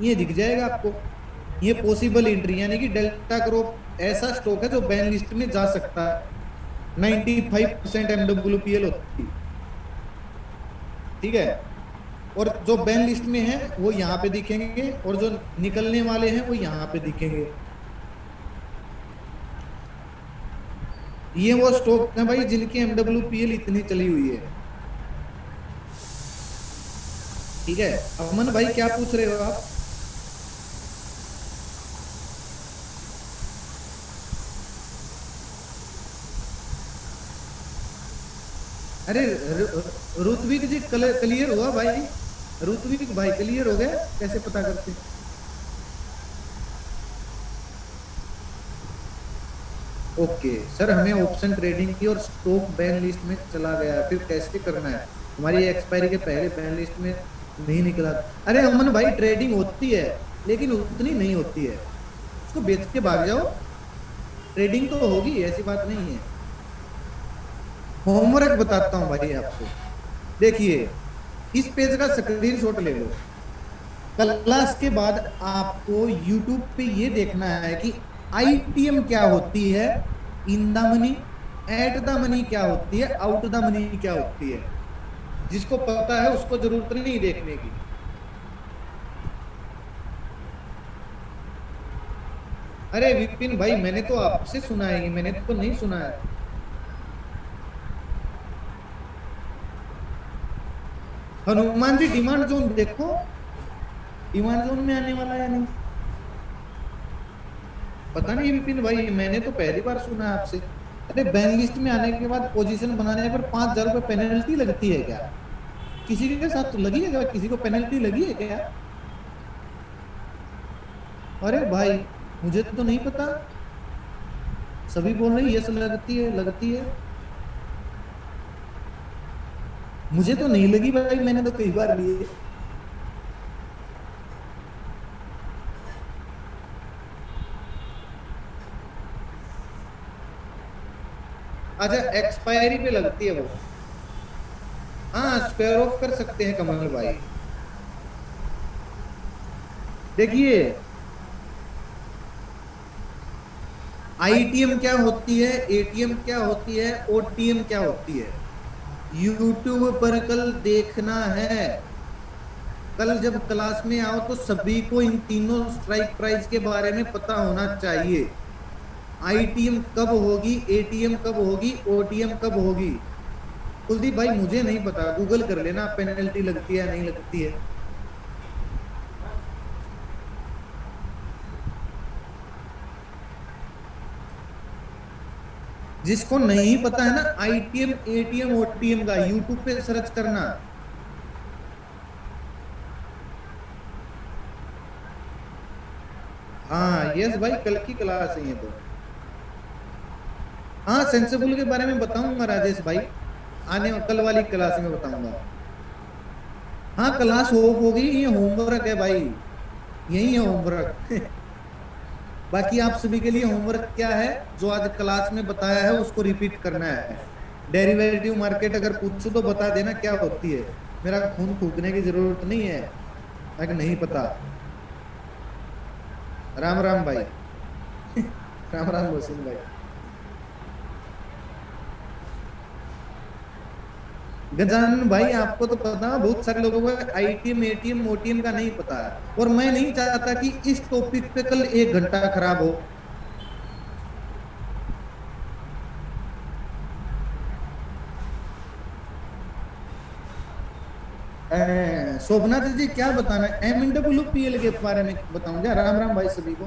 ये दिख जाएगा आपको। ये पॉसिबल एंट्री यानी कि डेल्टा क्रॉप ऐसा स्टॉक है जो बैन लिस्ट में जा सकता है। 95% MWPL होती है, ठीक है। और जो बैन लिस्ट में है वो यहाँ पे दिखेंगे, और जो निकलने वाले हैं वो यहाँ पे दिखेंगे। ये वो स्टॉक है भाई जिनकी MWPL इतनी चली हुई है, ठीक है। अमन भाई क्या पूछ रहे हो आप? अरे ऋत्विक जी क्लियर हुआ भाई? ऋत्विक भाई क्लियर हो गया, कैसे पता करते? ओके सर, हमें ऑप्शन ट्रेडिंग की और स्टॉक बैन लिस्ट में चला गया है, फिर कैसे करना है? हमारी एक्सपायरी के पहले बैन लिस्ट में नहीं निकला। अरे अमन भाई ट्रेडिंग होती है लेकिन उतनी नहीं होती है, उसको बेच के भाग जाओ। ट्रेडिंग तो होगी, ऐसी बात नहीं है। होमवर्क बताता हूँ भाई आपको, देखिए इस पेज का स्क्रीनशॉट ले लो। क्लास के बाद आपको यूट्यूब पे ये देखना है कि आईटीएम क्या होती है, in the money, at the money क्या होती है, आउट द मनी क्या होती है। जिसको पता है उसको जरूरत नहीं देखने की। अरे विपिन भाई मैंने तो आपसे सुना है, मैंने तो नहीं सुना है। हनुमान जी डिमांड जोन देखो, डिमांड जोन में आने वाला है या नहीं पता नहीं विपिन भाई, मैंने तो पहली बार सुना है आपसे। अरे बैन लिस्ट में आने के बाद पोजीशन बनाने पर 5,000 रुपये पेनल्टी लगती है क्या? किसी के साथ तो लगी है क्या, किसी को पेनल्टी लगी है क्या? अरे भाई मुझे तो नहीं पता, सभी बोल रहे हैं यस लगती है लगती है। मुझे तो नहीं लगी भाई, मैंने तो कई बार लिए। अच्छा एक्सपायरी पे लगती है वो? हाँ स्क्वायर ऑफ कर सकते हैं कमल भाई। देखिए आईटीएम क्या होती है, एटीएम क्या होती है, ओटीएम क्या होती है, यूट्यूब पर कल देखना है। कल जब क्लास में आओ तो सभी को इन तीनों स्ट्राइक प्राइस के बारे में पता होना चाहिए। आईटीएम कब होगी, एटीएम कब होगी, ओटीएम कब होगी। कुलदीप भाई मुझे नहीं पता, गूगल कर लेना पेनल्टी लगती है नहीं लगती है। जिसको नहीं पता है ना आईटीएम एटीएम ओटीएम का, यूट्यूब पे सर्च करना। हाँ यस भाई कल की क्लास है ये तो। हाँ सेंसिबल के बारे में बताऊंगा राजेश भाई, आने कल वाली क्लास में बताऊंगा। हाँ क्लास ऑफ होगी, ये होमवर्क है भाई, यही है होमवर्क। बाकी आप सभी के लिए होमवर्क क्या है, जो आज क्लास में बताया है उसको रिपीट करना है। डेरिवेटिव मार्केट अगर पूछो तो बता देना क्या होती है, मेरा खून फूकने की जरूरत नहीं है अगर नहीं पता। राम राम भाई। राम राम वसीम भाई। गजानन भाई आपको तो पता है, बहुत सारे लोगों को आईटीएम एटीएम ओटीएम का नहीं पता है, और मैं नहीं चाहता कि इस टॉपिक पे कल 1 घंटा खराब हो। शोभनाथ जी क्या बताना है, MWPL के बारे में बताऊं क्या? राम राम भाई सभी को।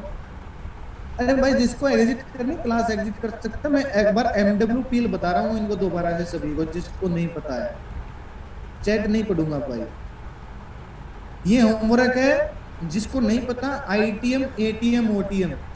अरे भाई जिसको एग्जिट करनी क्लास एग्जिट कर सकता है, मैं एक बार MWPL बता रहा हूँ इनको दोबारा से सभी को जिसको नहीं पता है। चैट नहीं पढ़ूंगा भाई, ये होमवर्क है। जिसको नहीं पता आईटीएम एटीएम ओटीएम क्या